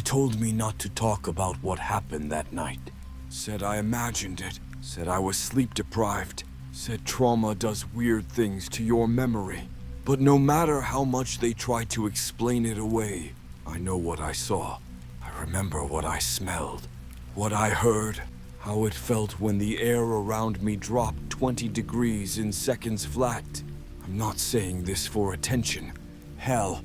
told me not to talk about what happened that night. Said I imagined it. Said I was sleep deprived. Said trauma does weird things to your memory. But no matter how much they try to explain it away, I know what I saw. I remember what I smelled. What I heard. How it felt when the air around me dropped 20 degrees in seconds flat. I'm not saying this for attention. Hell,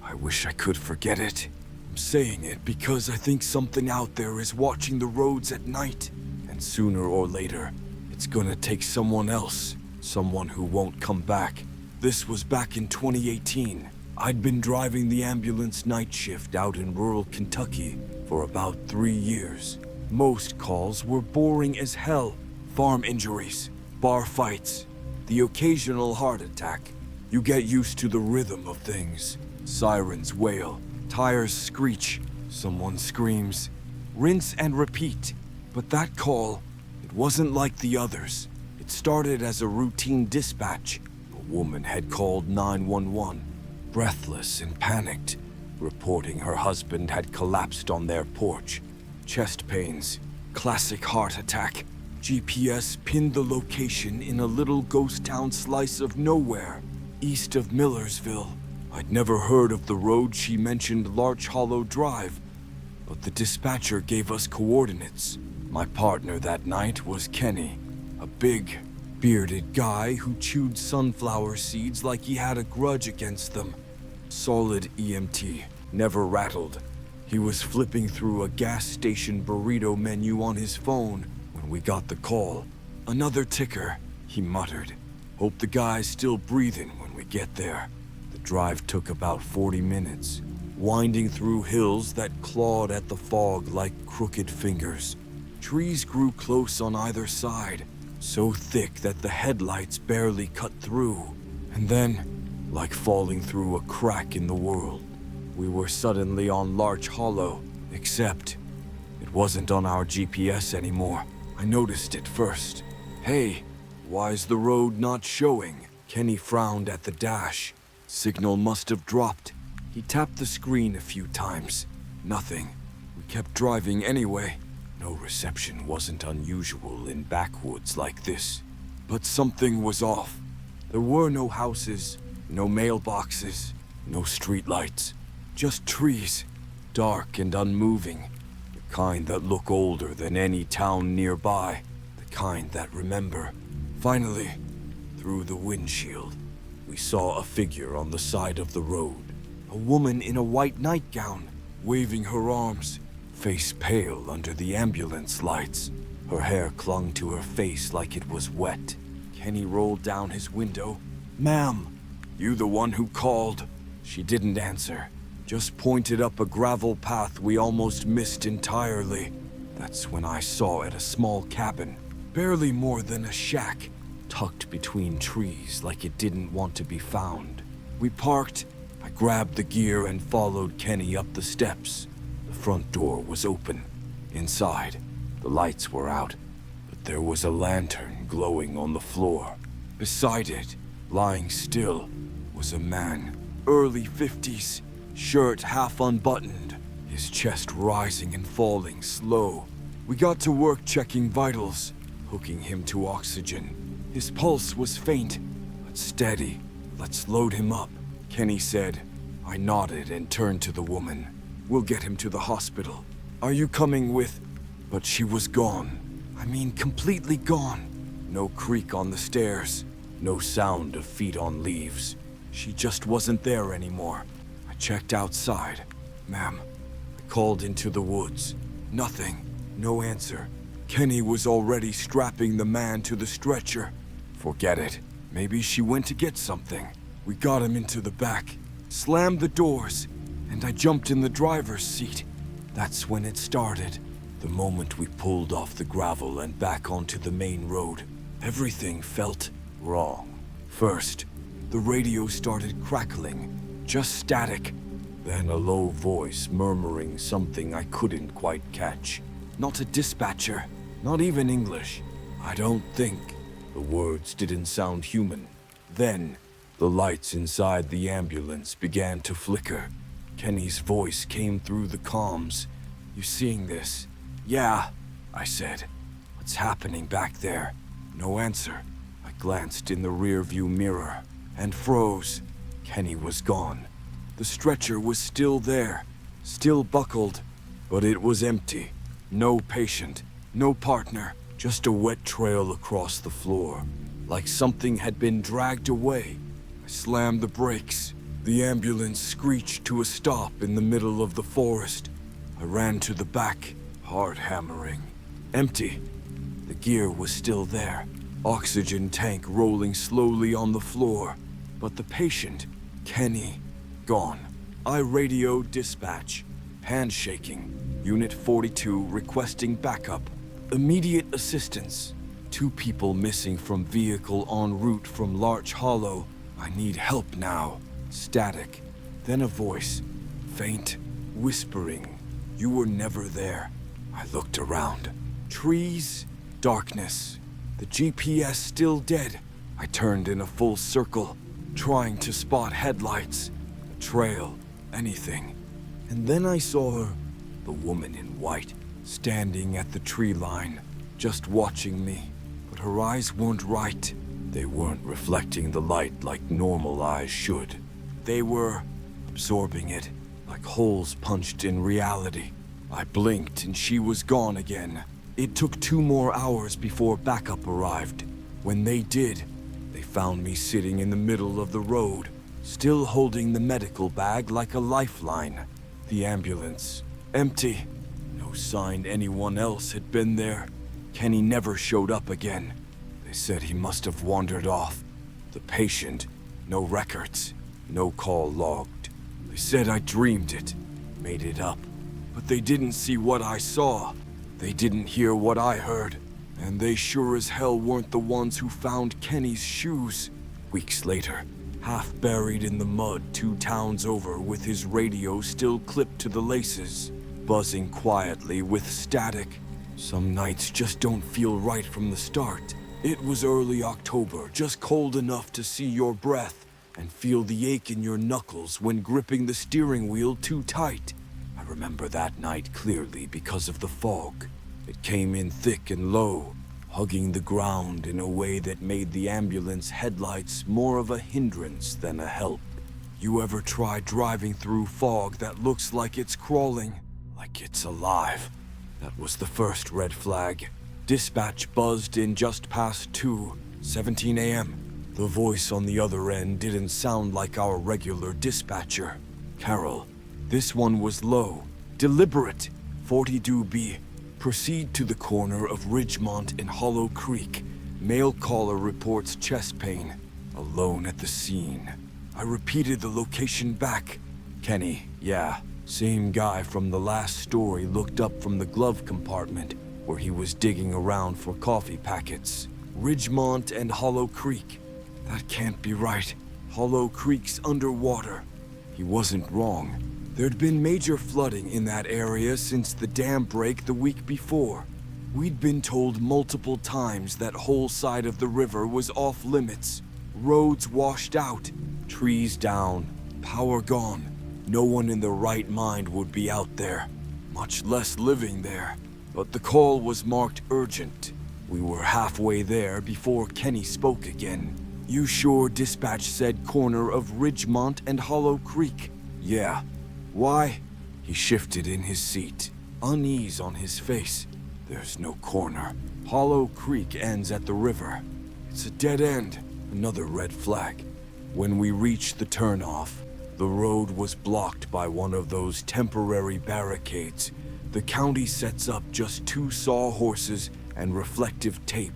I wish I could forget it. I'm saying it because I think something out there is watching the roads at night. And sooner or later, it's gonna take someone else. Someone who won't come back. This was back in 2018. I'd been driving the ambulance night shift out in rural Kentucky for about 3 years. Most calls were boring as hell. Farm injuries, bar fights, the occasional heart attack. You get used to the rhythm of things. Sirens wail, tires screech, someone screams. Rinse and repeat. But that call, it wasn't like the others. It started as a routine dispatch. A woman had called 911, breathless and panicked, reporting her husband had collapsed on their porch. Chest pains, classic heart attack. GPS pinned the location in a little ghost town slice of nowhere, east of Millersville. I'd never heard of the road she mentioned, Larch Hollow Drive, but the dispatcher gave us coordinates. My partner that night was Kenny, a big, bearded guy who chewed sunflower seeds like he had a grudge against them. Solid EMT, never rattled. He was flipping through a gas station burrito menu on his phone when we got the call. Another ticker, he muttered. Hope the guy's still breathing when we get there. The drive took about 40 minutes, winding through hills that clawed at the fog like crooked fingers. Trees grew close on either side, so thick that the headlights barely cut through. And then, like falling through a crack in the world, we were suddenly on Larch Hollow, except it wasn't on our GPS anymore. I noticed it first. Hey, why's the road not showing? Kenny frowned at the dash. Signal must have dropped. He tapped the screen a few times. Nothing. We kept driving anyway. No reception wasn't unusual in backwoods like this. But something was off. There were no houses, no mailboxes, no streetlights. Just trees, dark and unmoving. The kind that look older than any town nearby. The kind that remember. Finally, through the windshield, we saw a figure on the side of the road. A woman in a white nightgown, waving her arms, face pale under the ambulance lights. Her hair clung to her face like it was wet. Kenny rolled down his window. "Ma'am, you the one who called?" She didn't answer, just pointed up a gravel path we almost missed entirely. That's when I saw it, a small cabin, barely more than a shack, tucked between trees like it didn't want to be found. We parked. I grabbed the gear and followed Kenny up the steps. The front door was open. Inside, the lights were out, but there was a lantern glowing on the floor. Beside it, lying still, was a man, early 50s, shirt half unbuttoned, his chest rising and falling slow. We got to work checking vitals, hooking him to oxygen. His pulse was faint, but steady. "Let's load him up," Kenny said. I nodded and turned to the woman. "We'll get him to the hospital. Are you coming with?" But she was gone. I mean, completely gone. No creak on the stairs. No sound of feet on leaves. She just wasn't there anymore. I checked outside. "Ma'am." I called into the woods. Nothing. No answer. Kenny was already strapping the man to the stretcher. Forget it. Maybe she went to get something. We got him into the back, slammed the doors, and I jumped in the driver's seat. That's when it started. The moment we pulled off the gravel and back onto the main road, everything felt wrong. First, the radio started crackling, just static. Then a low voice murmuring something I couldn't quite catch. Not a dispatcher, not even English. I don't think. The words didn't sound human. Then, the lights inside the ambulance began to flicker. Kenny's voice came through the comms. "You seeing this?" "Yeah," I said. "What's happening back there?" No answer. I glanced in the rearview mirror and froze. Kenny was gone. The stretcher was still there, still buckled, but it was empty. No patient, no partner, just a wet trail across the floor, like something had been dragged away. I slammed the brakes. The ambulance screeched to a stop in the middle of the forest. I ran to the back, hard hammering. Empty. The gear was still there. Oxygen tank rolling slowly on the floor. But the patient, Kenny, gone. I radioed dispatch. Handshaking. Unit 42 requesting backup. Immediate assistance. 2 people missing from vehicle en route from Larch Hollow. I need help now. Static. Then a voice. Faint. Whispering. You were never there. I looked around. Trees. Darkness. The GPS still dead. I turned in a full circle, trying to spot headlights, a trail, anything. And then I saw her, the woman in white, standing at the tree line, just watching me. But her eyes weren't right. They weren't reflecting the light like normal eyes should. They were absorbing it, like holes punched in reality. I blinked and she was gone again. It took 2 more hours before backup arrived. When they did, they found me sitting in the middle of the road, still holding the medical bag like a lifeline. The ambulance, empty. No sign anyone else had been there. Kenny never showed up again. They said he must have wandered off. The patient, no records, no call logged. They said I dreamed it, made it up. But they didn't see what I saw. They didn't hear what I heard. And they sure as hell weren't the ones who found Kenny's shoes. Weeks later, half buried in the mud 2 towns over with his radio still clipped to the laces, buzzing quietly with static. Some nights just don't feel right from the start. It was early October, just cold enough to see your breath and feel the ache in your knuckles when gripping the steering wheel too tight. I remember that night clearly because of the fog. It came in thick and low, hugging the ground in a way that made the ambulance headlights more of a hindrance than a help. You ever try driving through fog that looks like it's crawling, like it's alive? That was the first red flag. Dispatch buzzed in just past 2:17 a.m. The voice on the other end didn't sound like our regular dispatcher. Carol. This one was low, deliberate. 42B. Proceed to the corner of Ridgemont and Hollow Creek. Male caller reports chest pain. Alone at the scene. I repeated the location back. Kenny, yeah. Same guy from the last story looked up from the glove compartment where he was digging around for coffee packets. Ridgemont and Hollow Creek. That can't be right. Hollow Creek's underwater. He wasn't wrong. There'd been major flooding in that area since the dam break the week before. We'd been told multiple times that whole side of the river was off limits. Roads washed out, trees down, power gone. No one in their right mind would be out there, much less living there. But the call was marked urgent. We were halfway there before Kenny spoke again. You sure dispatch said corner of Ridgemont and Hollow Creek? Yeah. Why? He shifted in his seat, unease on his face. There's no corner. Hollow Creek ends at the river. It's a dead end. Another red flag. When we reached the turnoff, the road was blocked by one of those temporary barricades. The county sets up just 2 sawhorses and reflective tape.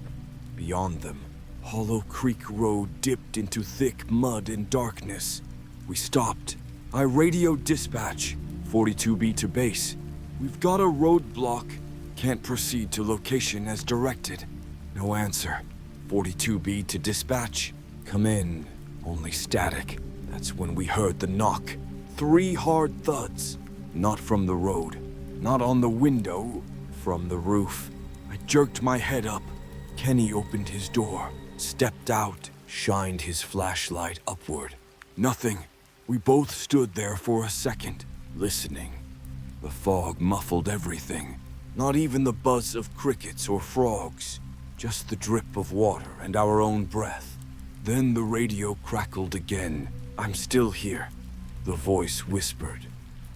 Beyond them, Hollow Creek Road dipped into thick mud and darkness. We stopped. I radioed dispatch, 42B to base. We've got a roadblock. Can't proceed to location as directed. No answer. 42B to dispatch. Come in. Only static. That's when we heard the knock. 3 hard thuds. Not from the road. Not on the window. From the roof. I jerked my head up. Kenny opened his door, stepped out, shined his flashlight upward. Nothing. We both stood there for a second, listening. The fog muffled everything. Not even the buzz of crickets or frogs. Just the drip of water and our own breath. Then the radio crackled again. "I'm still here," the voice whispered.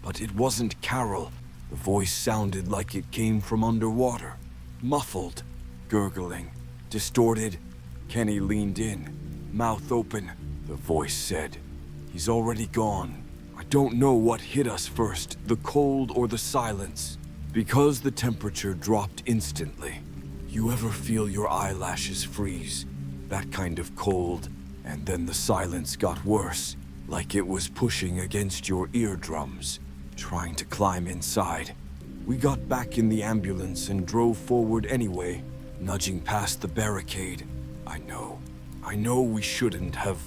But it wasn't Carol. The voice sounded like it came from underwater. Muffled, gurgling, distorted. Kenny leaned in, mouth open. The voice said, "He's already gone." I don't know what hit us first, the cold or the silence. Because the temperature dropped instantly. You ever feel your eyelashes freeze? That kind of cold. And then the silence got worse, like it was pushing against your eardrums, trying to climb inside. We got back in the ambulance and drove forward anyway, nudging past the barricade. I know we shouldn't have,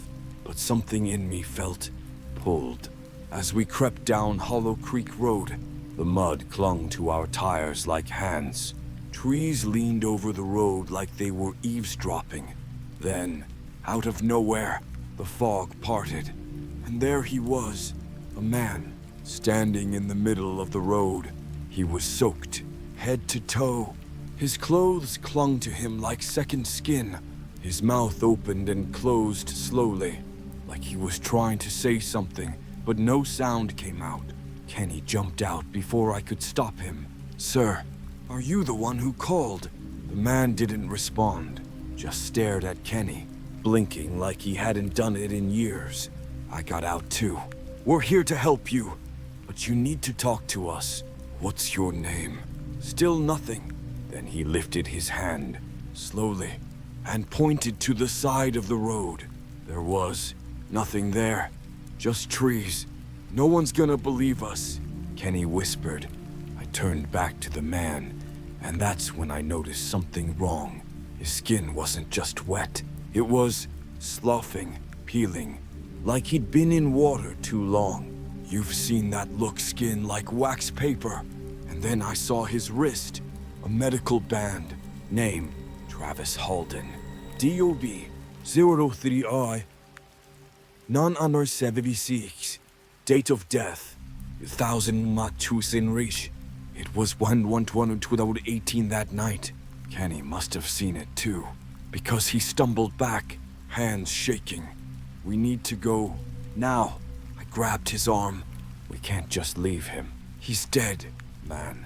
but something in me felt pulled. As we crept down Hollow Creek Road, the mud clung to our tires like hands. Trees leaned over the road like they were eavesdropping. Then, out of nowhere, the fog parted, and there he was, a man, standing in the middle of the road. He was soaked, head to toe. His clothes clung to him like second skin. His mouth opened and closed slowly, like he was trying to say something, but no sound came out. Kenny jumped out before I could stop him. "Sir, are you the one who called?" The man didn't respond, just stared at Kenny, blinking like he hadn't done it in years. I got out too. "We're here to help you, but you need to talk to us. What's your name?" Still nothing. Then he lifted his hand, slowly, and pointed to the side of the road. There was nothing there, just trees. "No one's gonna believe us," Kenny whispered. I turned back to the man, and that's when I noticed something wrong. His skin wasn't just wet. It was sloughing, peeling, like he'd been in water too long. You've seen that look, skin like wax paper. And then I saw his wrist, a medical band. Name, Travis Halden. DOB 03I 976. Date of death 2000 Reach. It was 1/1/2018 that night. Kenny must have seen it too, because he stumbled back, hands shaking. "We need to go now." I grabbed his arm. "We can't just leave him. He's dead, man."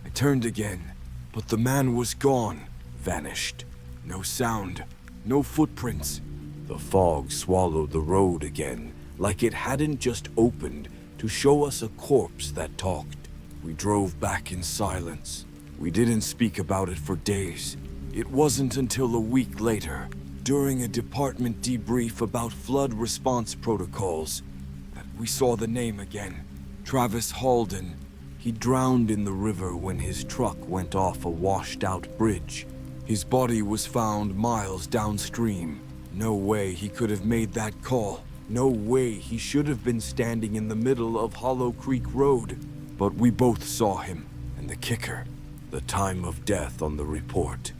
I turned again, but the man was gone, vanished. No sound, no footprints. The fog swallowed the road again, like it hadn't just opened to show us a corpse that talked. We drove back in silence. We didn't speak about it for days. It wasn't until a week later, during a department debrief about flood response protocols, that we saw the name again. Travis Halden. He drowned in the river when his truck went off a washed-out bridge. His body was found miles downstream. No way he could have made that call. No way he should have been standing in the middle of Hollow Creek Road. But we both saw him, and the kicker, the time of death on the report.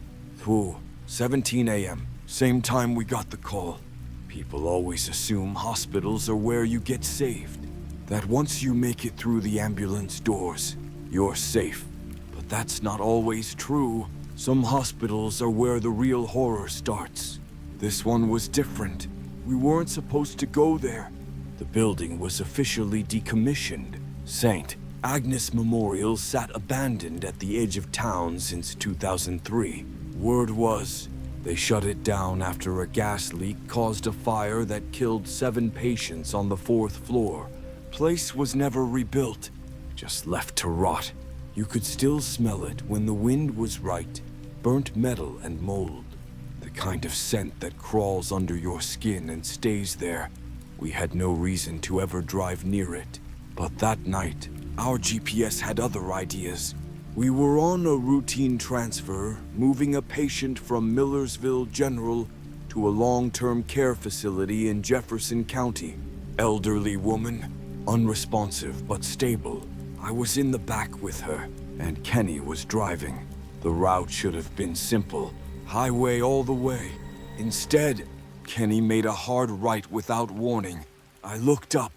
17 a.m., same time we got the call. People always assume hospitals are where you get saved. That once you make it through the ambulance doors, you're safe. But that's not always true. Some hospitals are where the real horror starts. This one was different. We weren't supposed to go there. The building was officially decommissioned. St. Agnes Memorial sat abandoned at the edge of town since 2003. Word was, they shut it down after a gas leak caused a fire that killed 7 patients on the 4th floor. Place was never rebuilt, just left to rot. You could still smell it when the wind was right. Burnt metal and mold. The kind of scent that crawls under your skin and stays there. We had no reason to ever drive near it. But that night, our GPS had other ideas. We were on a routine transfer, moving a patient from Millersville General to a long-term care facility in Jefferson County. Elderly woman, unresponsive but stable. I was in the back with her, and Kenny was driving. The route should have been simple, highway all the way. Instead, Kenny made a hard right without warning. I looked up.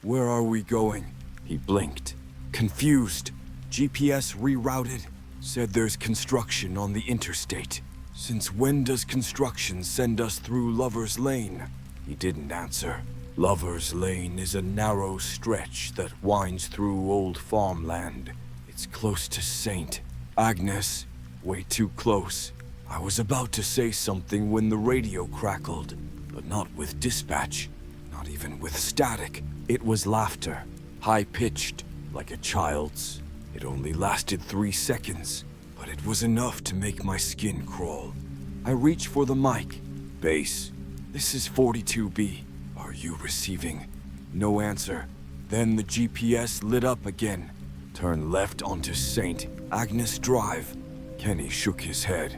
Where are we going? He blinked. Confused. GPS rerouted. Said there's construction on the interstate. Since when does construction send us through Lover's Lane? He didn't answer. Lover's Lane is a narrow stretch that winds through old farmland. It's close to Saint. Agnes, way too close. I was about to say something when the radio crackled, but not with dispatch, not even with static. It was laughter, high-pitched, like a child's. It only lasted 3 seconds, but it was enough to make my skin crawl. I reached for the mic. Base, this is 42B. Are you receiving? No answer. Then the GPS lit up again. Turn left onto St. Agnes Drive. Kenny shook his head.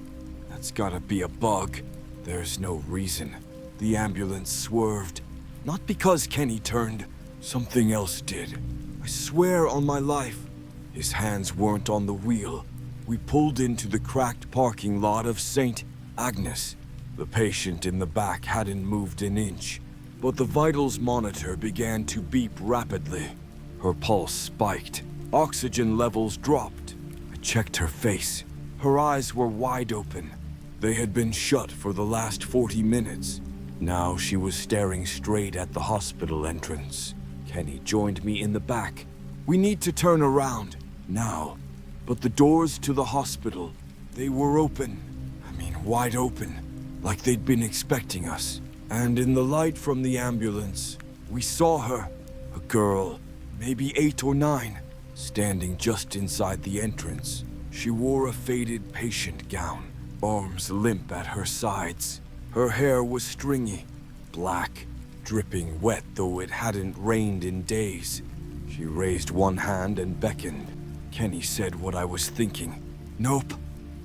That's gotta be a bug. There's no reason. The ambulance swerved. Not because Kenny turned. Something else did. I swear on my life. His hands weren't on the wheel. We pulled into the cracked parking lot of St. Agnes. The patient in the back hadn't moved an inch, but the vitals monitor began to beep rapidly. Her pulse spiked. Oxygen levels dropped. I checked her face. Her eyes were wide open. They had been shut for the last 40 minutes. Now she was staring straight at the hospital entrance. Kenny joined me in the back. We need to turn around, now. But the doors to the hospital, they were open. I mean, wide open, like they'd been expecting us. And in the light from the ambulance, we saw her, a girl, maybe 8 or 9, standing just inside the entrance. She wore a faded patient gown, arms limp at her sides. Her hair was stringy, black, dripping wet though it hadn't rained in days. She raised one hand and beckoned. Kenny said what I was thinking. Nope.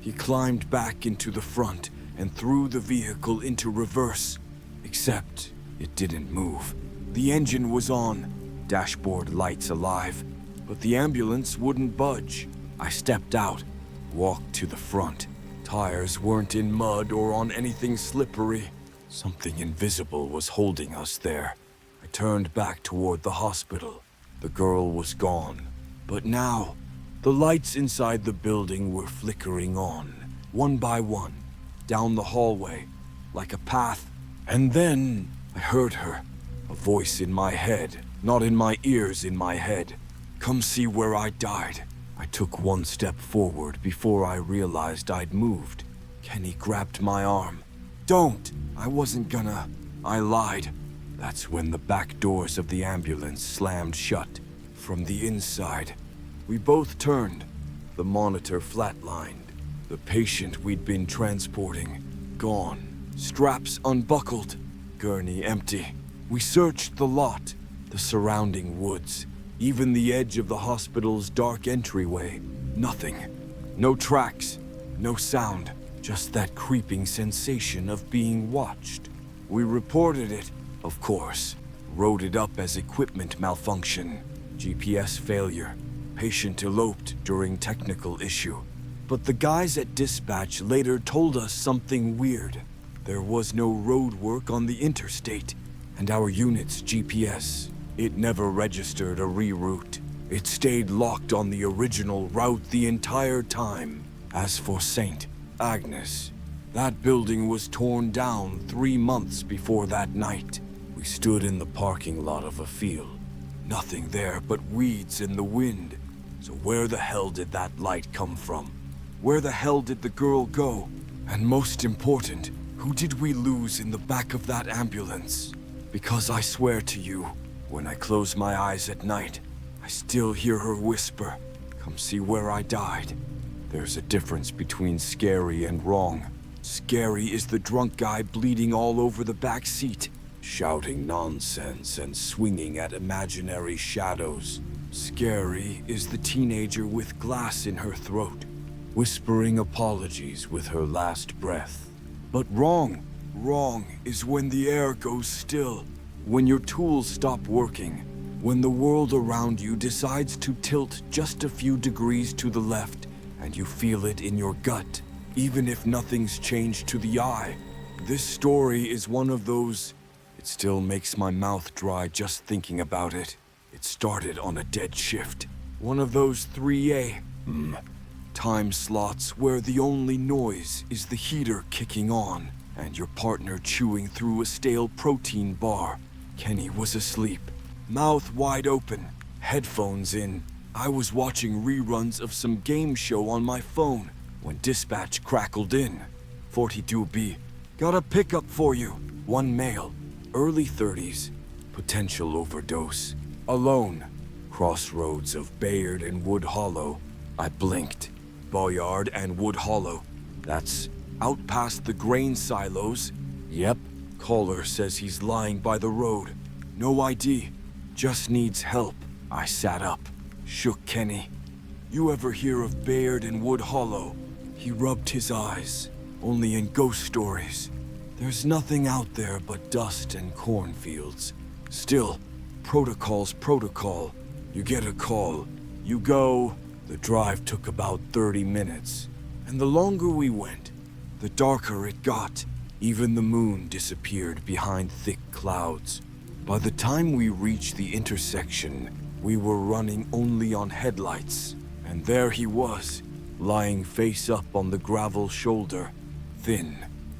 He climbed back into the front and threw the vehicle into reverse. Except it didn't move. The engine was on, dashboard lights alive, but the ambulance wouldn't budge. I stepped out, walked to the front. Tires weren't in mud or on anything slippery. Something invisible was holding us there. I turned back toward the hospital. The girl was gone. But now, the lights inside the building were flickering on, one by one, down the hallway, like a path. And then I heard her, a voice in my head, not in my ears, in my head. Come see where I died. I took one step forward before I realized I'd moved. Kenny grabbed my arm. Don't! I wasn't gonna. I lied. That's when the back doors of the ambulance slammed shut. From the inside, we both turned. The monitor flatlined. The patient we'd been transporting, gone. Straps unbuckled. Gurney empty. We searched the lot, the surrounding woods, even the edge of the hospital's dark entryway. Nothing. No tracks. No sound. Just that creeping sensation of being watched. We reported it, of course. Wrote it up as equipment malfunction. GPS failure. Patient eloped during technical issue. But the guys at dispatch later told us something weird. There was no road work on the interstate, and our unit's GPS, it never registered a reroute. It stayed locked on the original route the entire time. As for St. Agnes, that building was torn down 3 months before that night. We stood in the parking lot of a field. Nothing there but weeds in the wind. So where the hell did that light come from? Where the hell did the girl go? And most important, who did we lose in the back of that ambulance? Because I swear to you, when I close my eyes at night, I still hear her whisper, "Come see where I died." There's a difference between scary and wrong. Scary is the drunk guy bleeding all over the back seat, shouting nonsense and swinging at imaginary shadows. Scary is the teenager with glass in her throat, whispering apologies with her last breath. But wrong is when the air goes still, when your tools stop working, when the world around you decides to tilt just a few degrees to the left, and you feel it in your gut, even if nothing's changed to the eye. This story is one of those. It still makes my mouth dry just thinking about it. It started on a dead shift. One of those 3A time slots where the only noise is the heater kicking on and your partner chewing through a stale protein bar. Kenny was asleep, mouth wide open, headphones in. I was watching reruns of some game show on my phone when dispatch crackled in. 42B, got a pickup for you. One male, early 30s, potential overdose. Alone, crossroads of Bayard and Wood Hollow. I blinked. Bayard and Wood Hollow. That's out past the grain silos. Yep, caller says he's lying by the road. No ID, just needs help. I sat up, shook Kenny. You ever hear of Bayard and Wood Hollow? He rubbed his eyes. Only in ghost stories. There's nothing out there but dust and cornfields. Still, protocol's protocol. You get a call, you go. The drive took about 30 minutes. And the longer we went, the darker it got. Even the moon disappeared behind thick clouds. By the time we reached the intersection, we were running only on headlights. And there he was, lying face up on the gravel shoulder. Thin,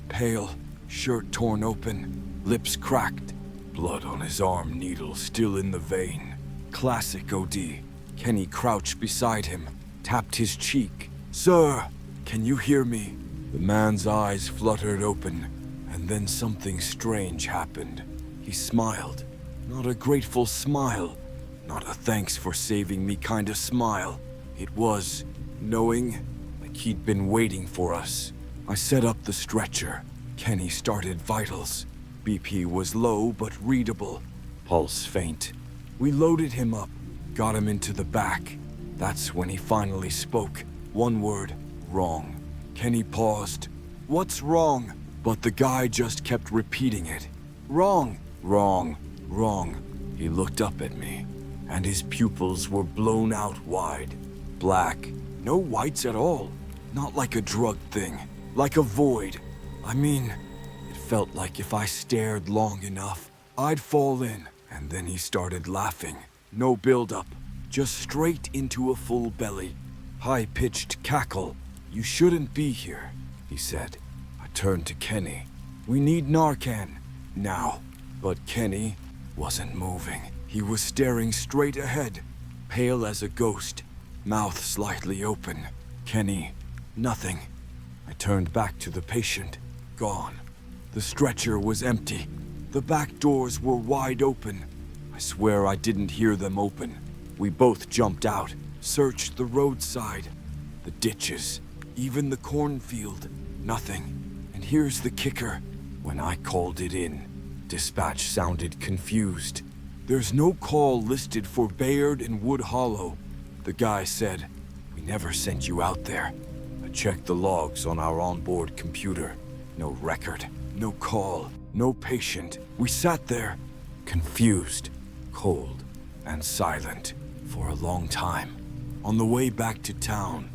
pale, shirt torn open, lips cracked, blood on his arm needle still in the vein. Classic OD. Kenny crouched beside him, tapped his cheek. Sir, can you hear me? The man's eyes fluttered open, and then something strange happened. He smiled. Not a grateful smile, not a thanks for saving me kind of smile. It was knowing like he'd been waiting for us. I set up the stretcher. Kenny started vitals. BP was low but readable. Pulse faint. We loaded him up, got him into the back. That's when he finally spoke. One word, wrong. Kenny paused. What's wrong? But the guy just kept repeating it. Wrong, wrong, wrong. He looked up at me, and his pupils were blown out wide. Black. No whites at all. Not like a drug thing. Like a void. I mean, it felt like if I stared long enough, I'd fall in. And then he started laughing. No build-up. Just straight into a full belly. High-pitched cackle. You shouldn't be here, he said. I turned to Kenny. We need Narcan. Now. But Kenny wasn't moving. He was staring straight ahead. Pale as a ghost. Mouth slightly open. Kenny, nothing. I turned back to the patient. Gone. The stretcher was empty. The back doors were wide open. I swear I didn't hear them open. We both jumped out, searched the roadside, the ditches, even the cornfield. Nothing. And here's the kicker. When I called it in, dispatch sounded confused. There's no call listed for Bayard and Wood Hollow. The guy said, we never sent you out there. I checked the logs on our onboard computer. No record, no call, no patient. We sat there, confused, cold, and silent for a long time. On the way back to town,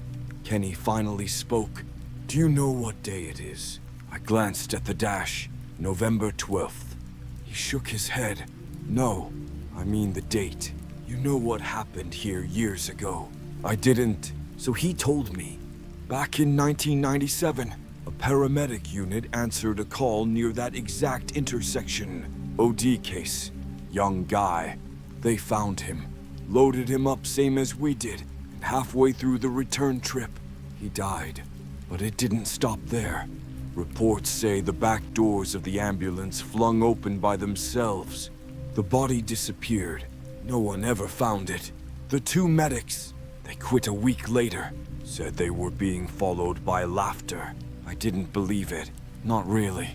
Kenny finally spoke. Do you know what day it is? I glanced at the dash. November 12th. He shook his head. No, I mean the date. You know what happened here years ago. I didn't, so he told me. Back in 1997, a paramedic unit answered a call near that exact intersection. OD case. Young guy. They found him. Loaded him up same as we did. And halfway through the return trip, he died. But it didn't stop there. Reports say the back doors of the ambulance flung open by themselves. The body disappeared. No one ever found it. The two medics, they quit a week later. Said they were being followed by laughter. I didn't believe it. Not really.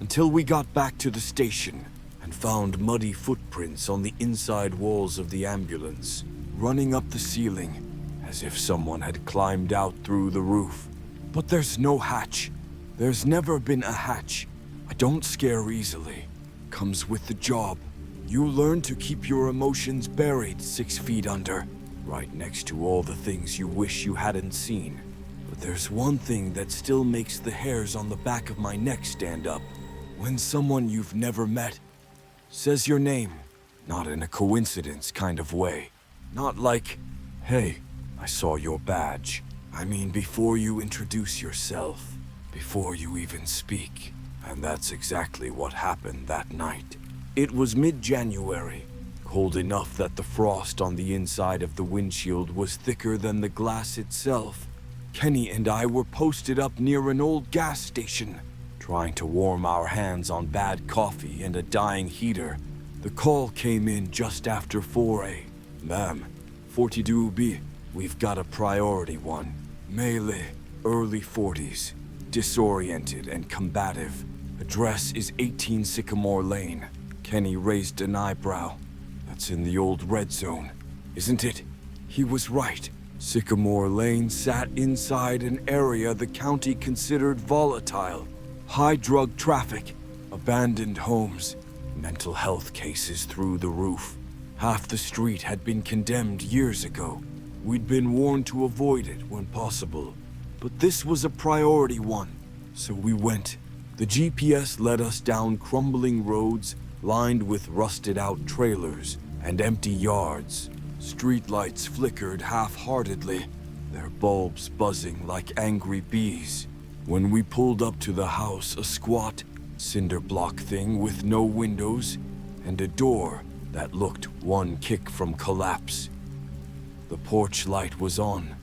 Until we got back to the station and found muddy footprints on the inside walls of the ambulance, running up the ceiling, as if someone had climbed out through the roof. But there's no hatch. There's never been a hatch. I don't scare easily. Comes with the job. You learn to keep your emotions buried 6 feet under, right next to all the things you wish you hadn't seen. But there's one thing that still makes the hairs on the back of my neck stand up. When someone you've never met Says your name, not in a coincidence kind of way. Not like, hey, I saw your badge. I mean, before you introduce yourself, before you even speak. And that's exactly what happened that night. It was mid-January, cold enough that the frost on the inside of the windshield was thicker than the glass itself. Kenny and I were posted up near an old gas station, trying to warm our hands on bad coffee and a dying heater. The call came in just after 4 a.m. Ma'am, 42B, we've got a priority one. Melee, early 40s, disoriented and combative. Address is 18 Sycamore Lane. Kenny raised an eyebrow. That's in the old red zone, isn't it? He was right. Sycamore Lane sat inside an area the county considered volatile. High drug traffic, abandoned homes, mental health cases through the roof. Half the street had been condemned years ago. We'd been warned to avoid it when possible. But this was a priority one, so we went. The GPS led us down crumbling roads lined with rusted-out trailers and empty yards. Streetlights flickered half-heartedly, their bulbs buzzing like angry bees. When we pulled up to the house, a squat, cinder block thing with no windows and a door that looked one kick from collapse. The porch light was on.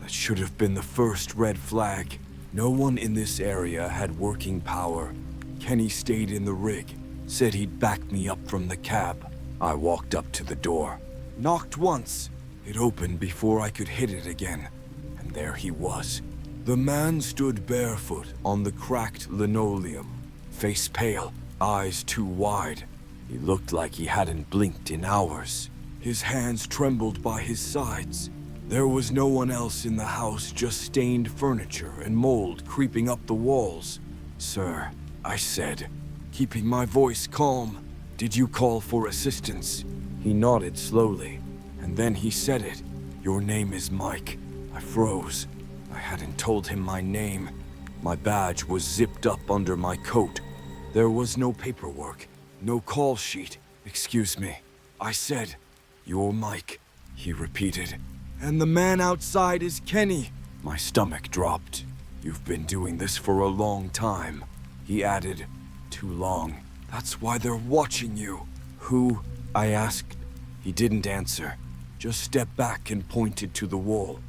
That should have been the first red flag. No one in this area had working power. Kenny stayed in the rig, said he'd back me up from the cab. I walked up to the door, knocked once. It opened before I could hit it again, and there he was. The man stood barefoot on the cracked linoleum, face pale, eyes too wide. He looked like he hadn't blinked in hours. His hands trembled by his sides. There was no one else in the house, just stained furniture and mold creeping up the walls. "Sir," I said, keeping my voice calm, "did you call for assistance?" He nodded slowly, and then he said it. "Your name is Mike." I froze. I hadn't told him my name. My badge was zipped up under my coat. There was no paperwork, no call sheet. "Excuse me," I said. "You're Mike," he repeated. "And the man outside is Kenny." My stomach dropped. "You've been doing this for a long time," he added. "Too long. That's why they're watching you." "Who?" I asked. He didn't answer, just stepped back and pointed to the wall.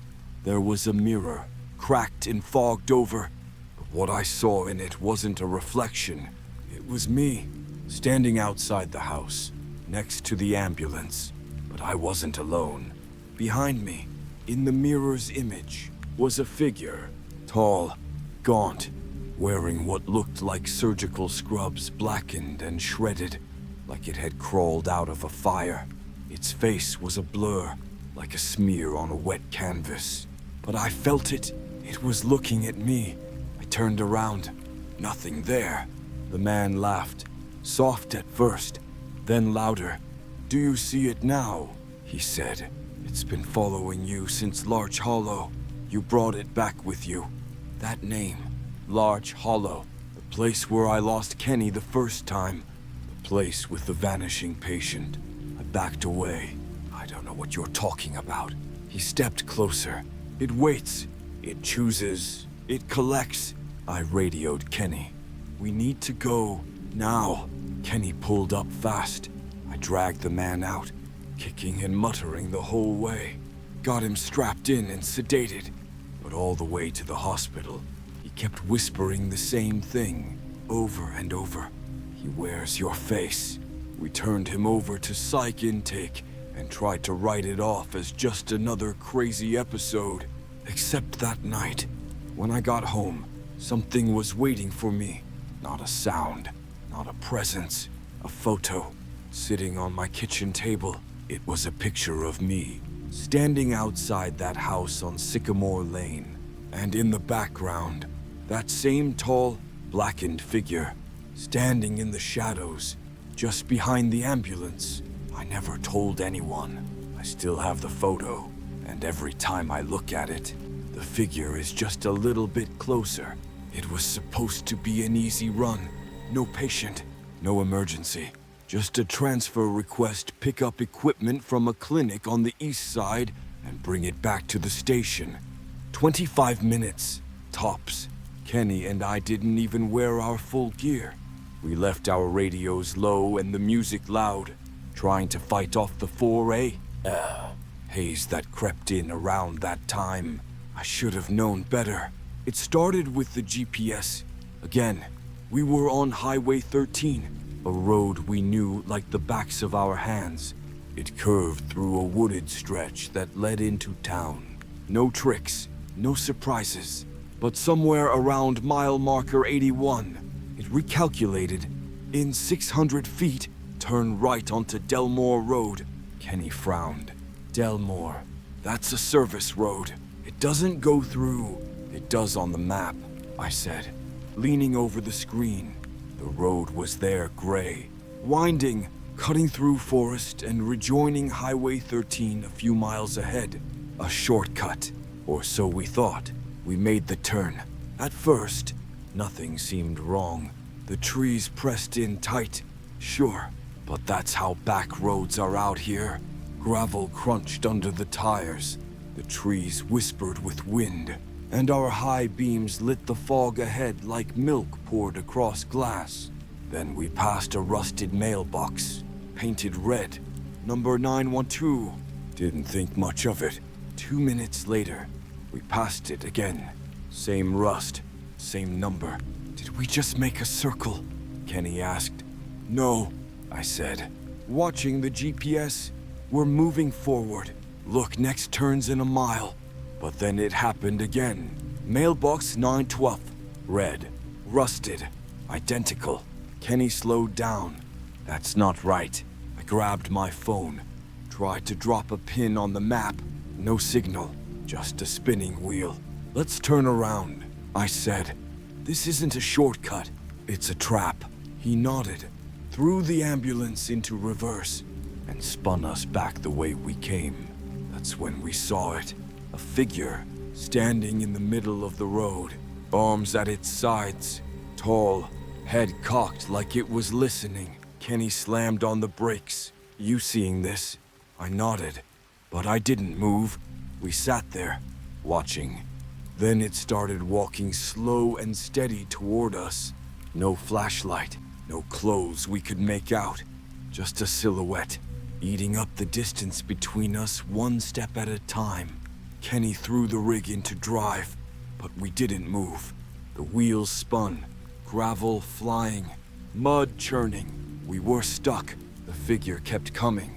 There was a mirror, cracked and fogged over, but what I saw in it wasn't a reflection. It was me, standing outside the house, next to the ambulance. But I wasn't alone. Behind me, in the mirror's image, was a figure, tall, gaunt, wearing what looked like surgical scrubs, blackened and shredded, like it had crawled out of a fire. Its face was a blur, like a smear on a wet canvas. But I felt it. It was looking at me. I turned around. Nothing there. The man laughed, soft at first, then louder. "Do you see it now?" he said. "It's been following you since Larch Hollow. You brought it back with you. That name, Larch Hollow, the place where I lost Kenny the first time, the place with the vanishing patient." I backed away. "I don't know what you're talking about." He stepped closer. "It waits. It chooses. It collects." I radioed Kenny. "We need to go now." Kenny pulled up fast. I dragged the man out, kicking and muttering the whole way. Got him strapped in and sedated. But all the way to the hospital, he kept whispering the same thing, over and over. "He wears your face." We turned him over to psych intake and tried to write it off as just another crazy episode. Except that night, when I got home, something was waiting for me. Not a sound, not a presence, a photo. Sitting on my kitchen table, it was a picture of me, standing outside that house on Sycamore Lane. And in the background, that same tall, blackened figure, standing in the shadows, just behind the ambulance. I never told anyone. I still have the photo, and every time I look at it, the figure is just a little bit closer. It was supposed to be an easy run. No patient, no emergency. Just a transfer request, pick up equipment from a clinic on the east side and bring it back to the station. 25 minutes, tops. Kenny and I didn't even wear our full gear. We left our radios low and the music loud, trying to fight off the 4A haze that crept in around that time. I should have known better. It started with the GPS. Again, we were on Highway 13, a road we knew like the backs of our hands. It curved through a wooded stretch that led into town. No tricks, no surprises. But somewhere around mile marker 81, it recalculated. In 600 feet, turn right onto Delmore Road. Kenny frowned. Delmore, that's a service road. It doesn't go through. It does on the map, I said, leaning over the screen. The road was there, gray, winding, cutting through forest and rejoining Highway 13 a few miles ahead. A shortcut, or so we thought. We made the turn. At first, nothing seemed wrong. The trees pressed in tight, sure, but that's how back roads are out here. Gravel crunched under the tires. The trees whispered with wind, and our high beams lit the fog ahead like milk poured across glass. Then we passed a rusted mailbox, painted red, number 912. Didn't think much of it. 2 minutes later, we passed it again. Same rust, same number. Did we just make a circle? Kenny asked. No, I said. Watching the GPS, we're moving forward. Look, next turn's in a mile. But then it happened again. Mailbox 912. Red. Rusted. Identical. Kenny slowed down. That's not right. I grabbed my phone. Tried to drop a pin on the map. No signal. Just a spinning wheel. Let's turn around, I said. This isn't a shortcut. It's a trap. He nodded. Threw the ambulance into reverse and spun us back the way we came. That's when we saw it. A figure standing in the middle of the road, arms at its sides, tall, head cocked like it was listening. Kenny slammed on the brakes. You seeing this? I nodded, but I didn't move. We sat there, watching. Then it started walking slow and steady toward us. No flashlight, no clothes we could make out. Just a silhouette, eating up the distance between us one step at a time. Kenny threw the rig into drive, but we didn't move. The wheels spun, gravel flying, mud churning. We were stuck. The figure kept coming.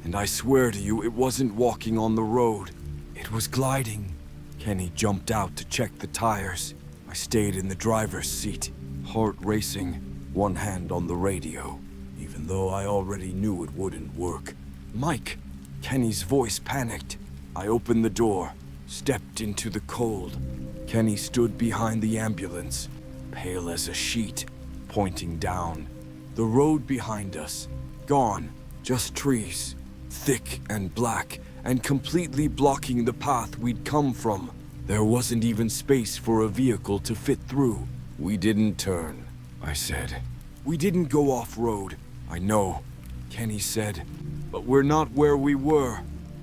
And I swear to you, it wasn't walking on the road. It was gliding. Kenny jumped out to check the tires. I stayed in the driver's seat, heart racing, one hand on the radio, even though I already knew it wouldn't work. Mike! Kenny's voice panicked. I opened the door, stepped into the cold. Kenny stood behind the ambulance, pale as a sheet, pointing down. The road behind us, gone, just trees, thick and black, and completely blocking the path we'd come from. There wasn't even space for a vehicle to fit through. We didn't turn, I said. We didn't go off-road. I know, Kenny said, but we're not where we were.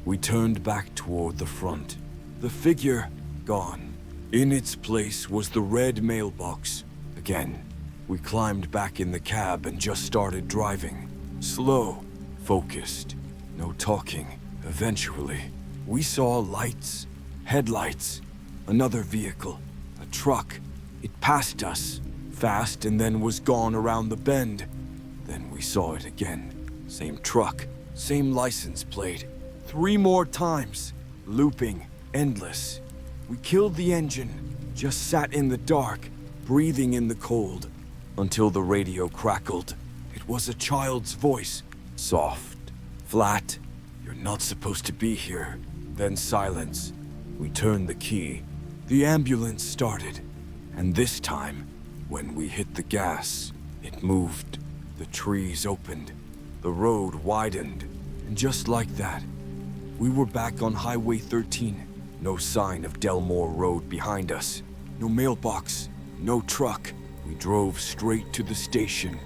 We turned back toward the front. The figure, gone. In its place was the red mailbox. Again, we climbed back in the cab and just started driving. Slow, focused, no talking. Eventually, we saw lights, headlights, another vehicle, a truck. It passed us, fast, and then was gone around the bend. Then we saw it again. Same truck, same license plate. 3 more times, looping, endless. We killed the engine, just sat in the dark, breathing in the cold, until the radio crackled. It was a child's voice, soft, flat. You're not supposed to be here. Then silence. We turned the key. The ambulance started. And this time, when we hit the gas, it moved. The trees opened. The road widened. And just like that, we were back on Highway 13. No sign of Delmore Road behind us. No mailbox. No truck. We drove straight to the station,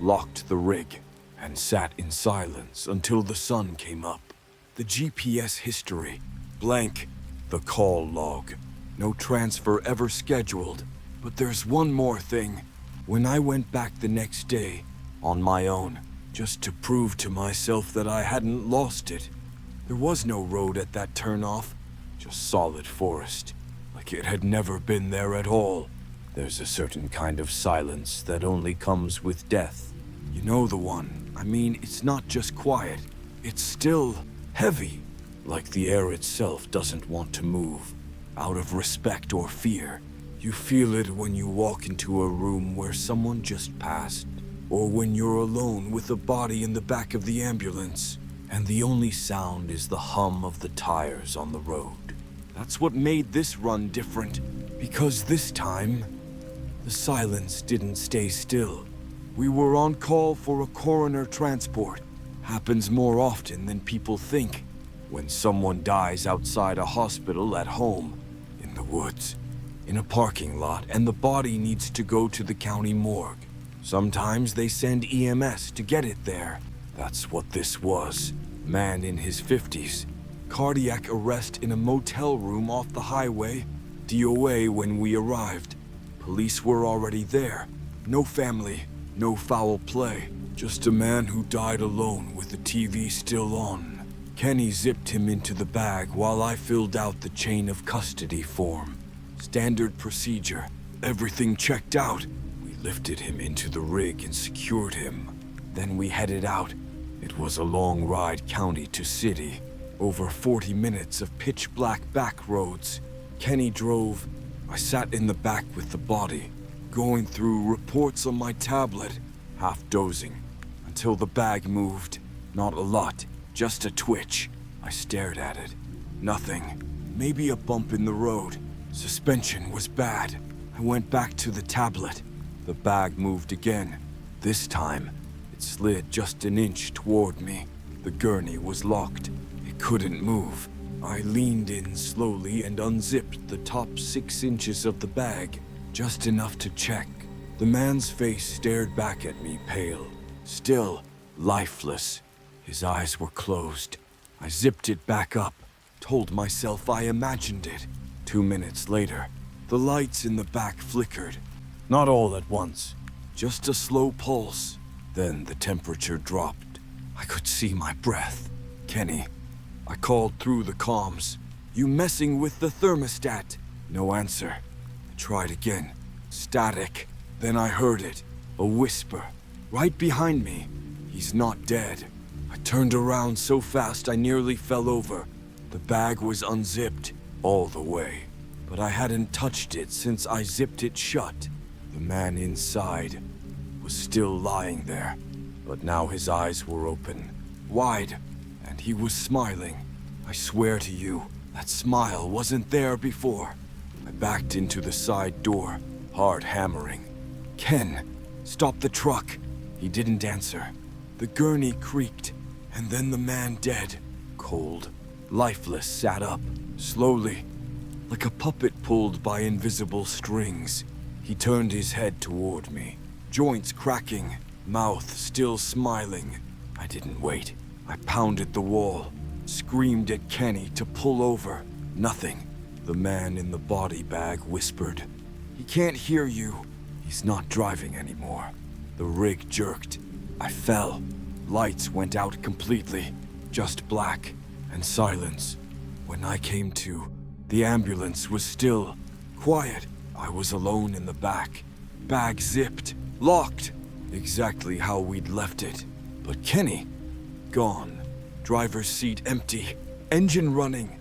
locked the rig, and sat in silence until the sun came up. The GPS history, blank. The call log, no transfer ever scheduled. But there's one more thing. When I went back the next day, on my own, just to prove to myself that I hadn't lost it, there was no road at that turnoff, just solid forest, like it had never been there at all. There's a certain kind of silence that only comes with death. You know the one. I mean, it's not just quiet, it's still heavy, like the air itself doesn't want to move, out of respect or fear. You feel it when you walk into a room where someone just passed, or when you're alone with a body in the back of the ambulance, and the only sound is the hum of the tires on the road. That's what made this run different, because this time, the silence didn't stay still. We were on call for a coroner transport. Happens more often than people think. When someone dies outside a hospital, at home, in the woods, in a parking lot, and the body needs to go to the county morgue. Sometimes they send EMS to get it there. That's what this was. Man in his 50s. Cardiac arrest in a motel room off the highway. DOA when we arrived. Police were already there. No family, no foul play. Just a man who died alone with the TV still on. Kenny zipped him into the bag while I filled out the chain of custody form. Standard procedure. Everything checked out. We lifted him into the rig and secured him. Then we headed out. It was a long ride county to city. Over 40 minutes of pitch-black back roads. Kenny drove. I sat in the back with the body, going through reports on my tablet, half dozing, until the bag moved. Not a lot, just a twitch. I stared at it. Nothing. Maybe a bump in the road. Suspension was bad. I went back to the tablet. The bag moved again. This time, it slid just an inch toward me. The gurney was locked. It couldn't move. I leaned in slowly and unzipped the top 6 inches of the bag, just enough to check. The man's face stared back at me, pale, still, lifeless. His eyes were closed. I zipped it back up, told myself I imagined it. 2 minutes later, the lights in the back flickered. Not all at once, just a slow pulse. Then the temperature dropped. I could see my breath. Kenny. I called through the comms. You messing with the thermostat? No answer. I tried again. Static. Then I heard it. A whisper. Right behind me. He's not dead. I turned around so fast I nearly fell over. The bag was unzipped all the way. But I hadn't touched it since I zipped it shut. The man inside was still lying there. But now his eyes were open. Wide. And he was smiling. I swear to you, that smile wasn't there before. I backed into the side door, hard hammering. Ken, stop the truck. He didn't answer. The gurney creaked, and then the man dead, cold, lifeless, sat up, slowly, like a puppet pulled by invisible strings. He turned his head toward me, joints cracking, mouth still smiling. I didn't wait. I pounded the wall, screamed at Kenny to pull over. Nothing. The man in the body bag whispered. He can't hear you. He's not driving anymore. The rig jerked. I fell. Lights went out completely. Just black and silence. When I came to, the ambulance was still. Quiet. I was alone in the back. Bag zipped. Locked. Exactly how we'd left it. But Kenny... gone. Driver's seat empty. Engine running.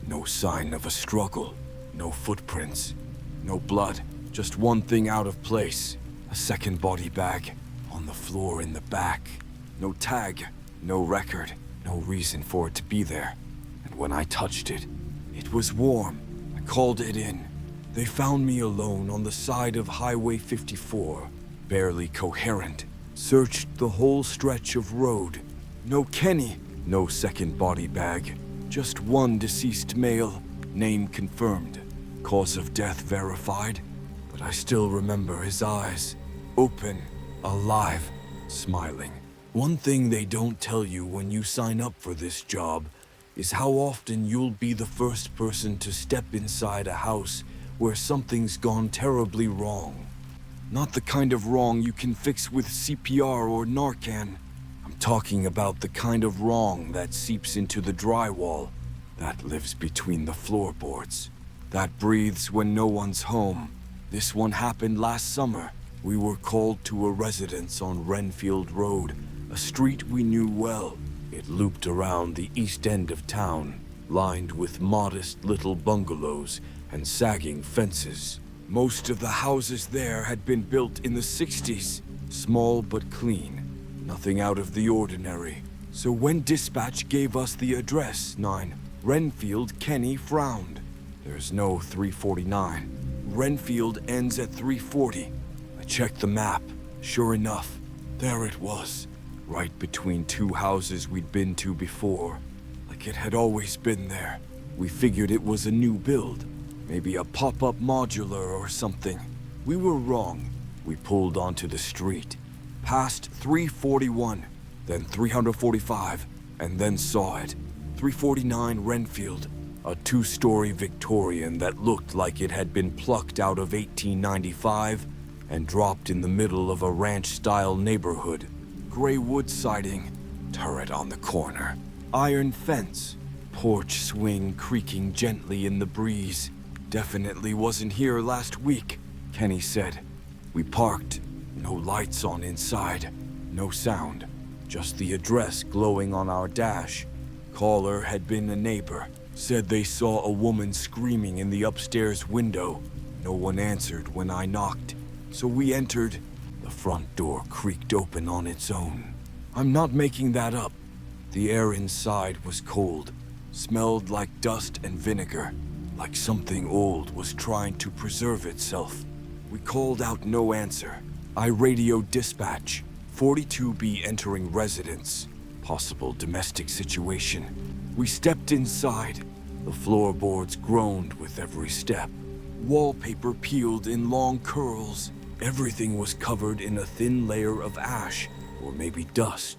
No sign of a struggle. No footprints. No blood. Just one thing out of place. A second body bag. On the floor in the back. No tag. No record. No reason for it to be there. And when I touched it, it was warm. I called it in. They found me alone on the side of Highway 54. Barely coherent. Searched the whole stretch of road. No Kenny, no second body bag. Just one deceased male, name confirmed. Cause of death verified. But I still remember his eyes. Open, alive, smiling. One thing they don't tell you when you sign up for this job is how often you'll be the first person to step inside a house where something's gone terribly wrong. Not the kind of wrong you can fix with CPR or Narcan. I'm talking about the kind of wrong that seeps into the drywall, that lives between the floorboards, that breathes when no one's home. This one happened last summer. We were called to a residence on Renfield Road, a street we knew well. It looped around the east end of town, lined with modest little bungalows and sagging fences. Most of the houses there had been built in the 60s, small but clean, nothing out of the ordinary. So when dispatch gave us the address, 9 Renfield, Kenny frowned. There's no 349. Renfield ends at 340. I checked the map. Sure enough, there it was, right between two houses we'd been to before, like it had always been there. We figured it was a new build, maybe a pop-up modular or something. We were wrong. We pulled onto the street, past 341, then 345, and then saw it. 349 Renfield, a two-story Victorian that looked like it had been plucked out of 1895 and dropped in the middle of a ranch-style neighborhood. Gray wood siding, turret on the corner, iron fence, porch swing creaking gently in the breeze. Definitely wasn't here last week, Kenny said. We parked, no lights on inside, no sound, just the address glowing on our dash. Caller had been a neighbor, said they saw a woman screaming in the upstairs window. No one answered when I knocked, so we entered. The front door creaked open on its own. I'm not making that up. The air inside was cold, smelled like dust and vinegar, like something old was trying to preserve itself. We called out no answer. I radioed dispatch. 42B entering residence. Possible domestic situation. We stepped inside. The floorboards groaned with every step. Wallpaper peeled in long curls. Everything was covered in a thin layer of ash, or maybe dust.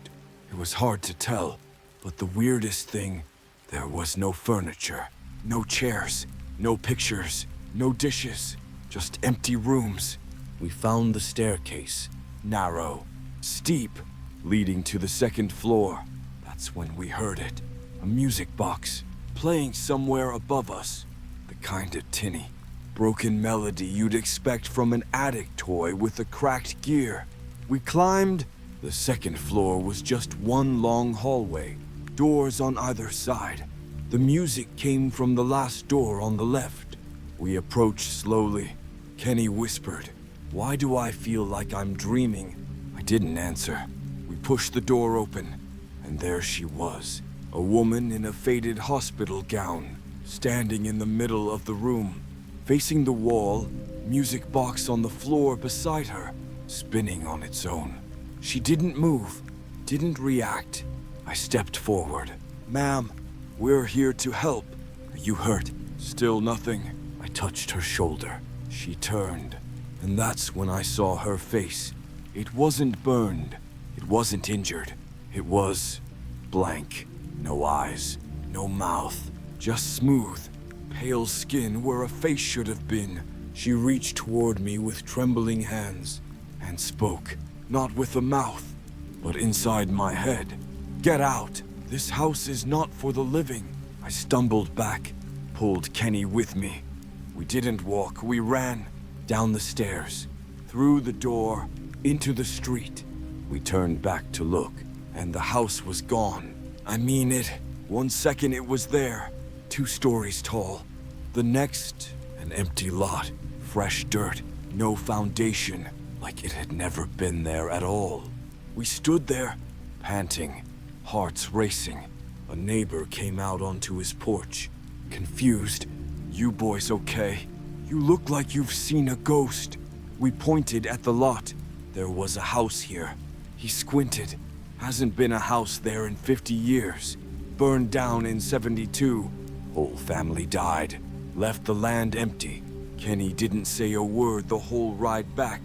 It was hard to tell, but the weirdest thing, there was no furniture, no chairs, no pictures, no dishes, just empty rooms. We found the staircase, narrow, steep, leading to the second floor. That's when we heard it. A music box, playing somewhere above us. The kind of tinny, broken melody you'd expect from an attic toy with a cracked gear. We climbed. The second floor was just one long hallway, doors on either side. The music came from the last door on the left. We approached slowly. Kenny whispered, "Why do I feel like I'm dreaming?" I didn't answer. We pushed the door open, and there she was, a woman in a faded hospital gown, standing in the middle of the room. Facing the wall, music box on the floor beside her, spinning on its own. She didn't move, didn't react. I stepped forward. "Ma'am, we're here to help. Are you hurt?" Still nothing. I touched her shoulder. She turned, and that's when I saw her face. It wasn't burned. It wasn't injured. It was blank. No eyes, no mouth, just smooth, pale skin where a face should have been. She reached toward me with trembling hands and spoke, not with a mouth, but inside my head. "Get out! This house is not for the living." I stumbled back, pulled Kenny with me. We didn't walk, we ran, down the stairs, through the door, into the street. We turned back to look, and the house was gone. I mean it. 1 second it was there, 2 stories tall. The next, an empty lot, fresh dirt, no foundation, like it had never been there at all. We stood there, panting, hearts racing. A neighbor came out onto his porch, confused. "You boys okay? You look like you've seen a ghost." We pointed at the lot. There was a house here. He squinted. Hasn't been a house there in 50 years. Burned down in 72. Whole family died. Left the land empty. Kenny didn't say a word the whole ride back.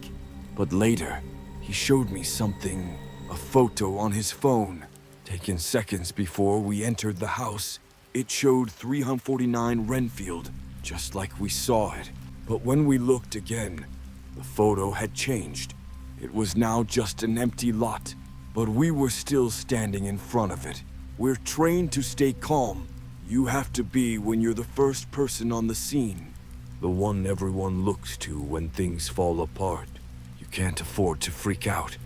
But later, he showed me something A photo on his phone, taken seconds before we entered the house. It showed 349 Renfield, just like we saw it. But when we looked again, the photo had changed. It was now just an empty lot, but we were still standing in front of it. We're trained to stay calm. You have to be when you're the first person on the scene, the one everyone looks to when things fall apart. You can't afford to freak out,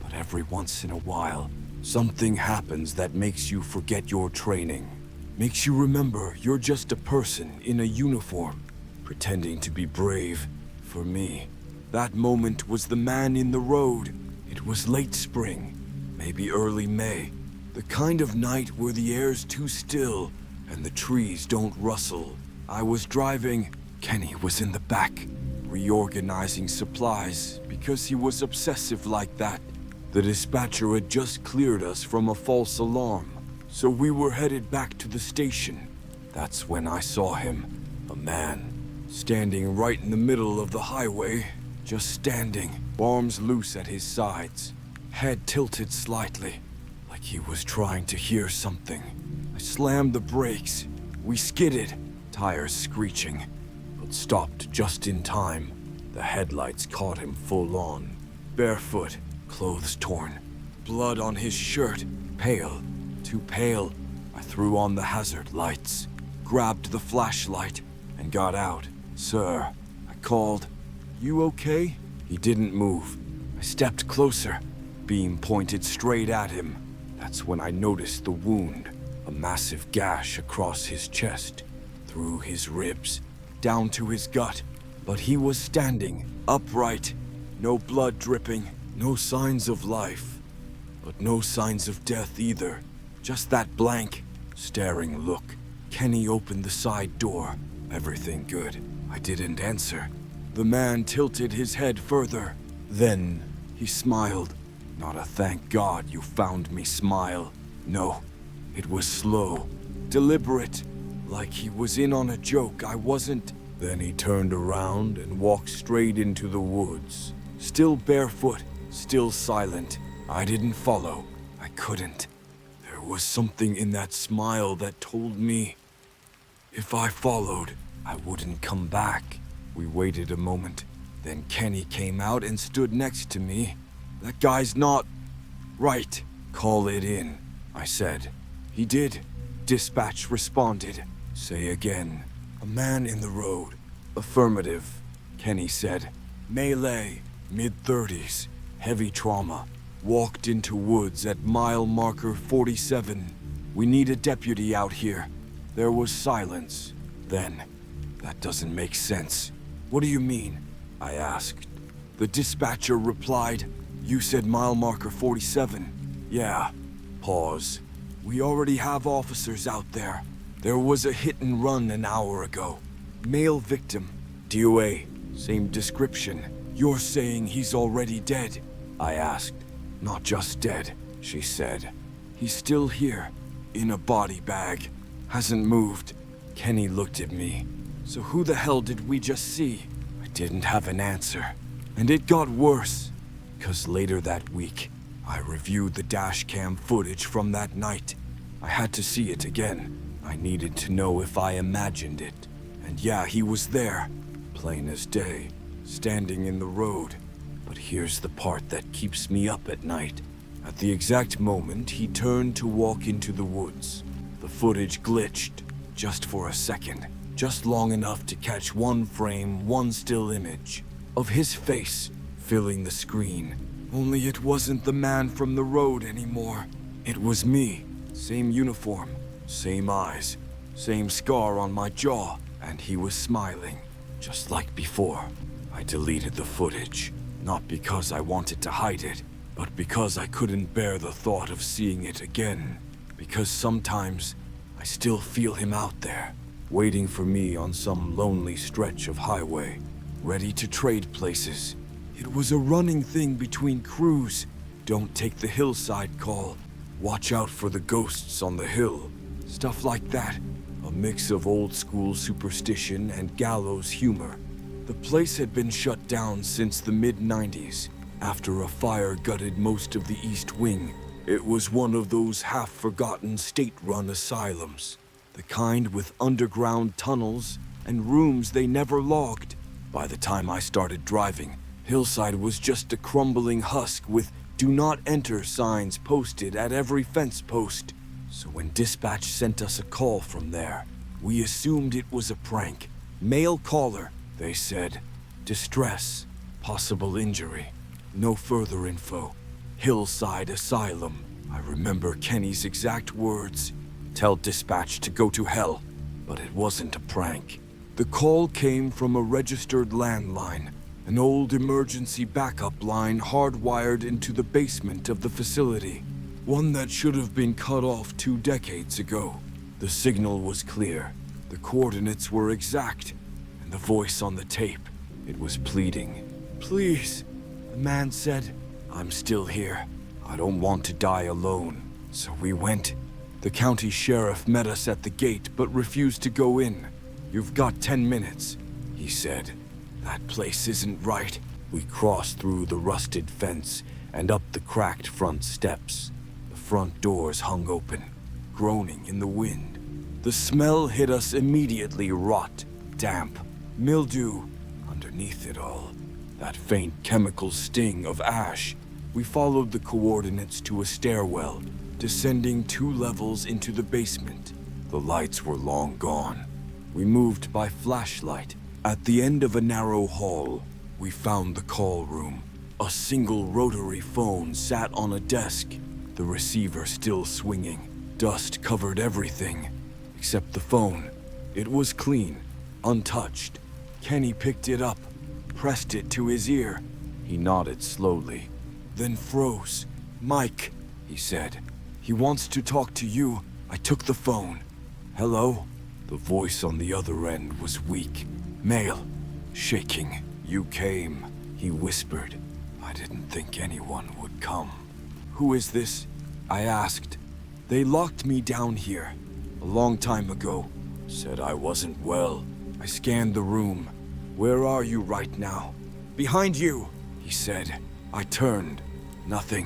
but every once in a while, something happens that makes you forget your training. Makes you remember you're just a person in a uniform, pretending to be brave. For me, that moment was the man in the road. It was late spring, maybe early May. The kind of night where the air's too still and the trees don't rustle. I was driving. Kenny was in the back, reorganizing supplies because he was obsessive like that. The dispatcher had just cleared us from a false alarm, so we were headed back to the station. That's when I saw him, a man, standing right in the middle of the highway, just standing, arms loose at his sides, head tilted slightly, like he was trying to hear something. I slammed the brakes. We skidded, tires screeching, but stopped just in time. The headlights caught him full on, barefoot, clothes torn, blood on his shirt, pale, too pale. I threw on the hazard lights, grabbed the flashlight, and got out. "Sir," I called. "You okay?" He didn't move. I stepped closer, beam pointed straight at him. That's when I noticed the wound, a massive gash across his chest, through his ribs, down to his gut. But he was standing, upright, no blood dripping, no signs of life, but no signs of death either. Just that blank, staring look. Kenny opened the side door. Everything good. I didn't answer. The man tilted his head further. Then he smiled. Not a "thank God you found me" smile. No, it was slow, deliberate, like he was in on a joke I wasn't. Then he turned around and walked straight into the woods. Still barefoot, still silent. I didn't follow. I couldn't. There was something in that smile that told me if I followed, I wouldn't come back. We waited a moment. Then Kenny came out and stood next to me. "That guy's not right. Call it in," I said. He did. Dispatch responded. "Say again." "A man in the road." "Affirmative," Kenny said. "Melee, mid-30s, heavy trauma. Walked into woods at mile marker 47. We need a deputy out here." There was silence. Then, "That doesn't make sense." "What do you mean?" I asked. The dispatcher replied, "You said mile marker 47. "Yeah." Pause. "We already have officers out there. There was a hit and run an hour ago. Male victim. DOA. Same description. You're saying he's already dead?" I asked. "Not just dead," she said. "He's still here, in a body bag. Hasn't moved." Kenny looked at me. "So who the hell did we just see?" I didn't have an answer. And it got worse, 'cause later that week, I reviewed the dashcam footage from that night. I had to see it again. I needed to know if I imagined it. And yeah, he was there, plain as day, standing in the road. But here's the part that keeps me up at night. At the exact moment he turned to walk into the woods, the footage glitched, just for a second, just long enough to catch one frame, one still image, of his face filling the screen. Only it wasn't the man from the road anymore. It was me. Same uniform, same eyes, same scar on my jaw, and he was smiling, just like before. I deleted the footage, not because I wanted to hide it, but because I couldn't bear the thought of seeing it again. Because sometimes I still feel him out there, waiting for me on some lonely stretch of highway, ready to trade places. It was a running thing between crews. Don't take the hillside call. Watch out for the ghosts on the hill. Stuff like that. A mix of old school superstition and gallows humor. The place had been shut down since the mid-90s. after a fire gutted most of the East Wing. It was one of those half-forgotten state-run asylums, the kind with underground tunnels and rooms they never logged. By the time I started driving, Hillside was just a crumbling husk with "Do not enter" signs posted at every fence post. So when dispatch sent us a call from there, we assumed it was a prank. Male caller, they said. Distress, possible injury. No further info. Hillside Asylum. I remember Kenny's exact words. Tell dispatch to go to hell. But it wasn't a prank. The call came from a registered landline, an old emergency backup line hardwired into the basement of the facility. One that should have been cut off 2 decades ago. The signal was clear. The coordinates were exact. And the voice on the tape, it was pleading. "Please," the man said. "I'm still here. I don't want to die alone." So we went. The county sheriff met us at the gate but refused to go in. "You've got 10 minutes, he said. That place isn't right. We crossed through the rusted fence and up the cracked front steps. The front doors hung open, groaning in the wind. The smell hit us immediately, rot, damp, mildew. Underneath it all, that faint chemical sting of ash. We followed the coordinates to a stairwell, descending 2 levels into the basement. The lights were long gone. We moved by flashlight. At the end of a narrow hall, we found the call room. A single rotary phone sat on a desk, the receiver still swinging. Dust covered everything, except the phone. It was clean, untouched. Kenny picked it up, pressed it to his ear. He nodded slowly, then froze. "Mike," he said. "He wants to talk to you." I took the phone. "Hello?" The voice on the other end was weak, male, shaking. "You came," he whispered. "I didn't think anyone would come." "Who is this?" I asked. "They locked me down here a long time ago. Said I wasn't well." I scanned the room. "Where are you right now?" "Behind you," he said. I turned. Nothing.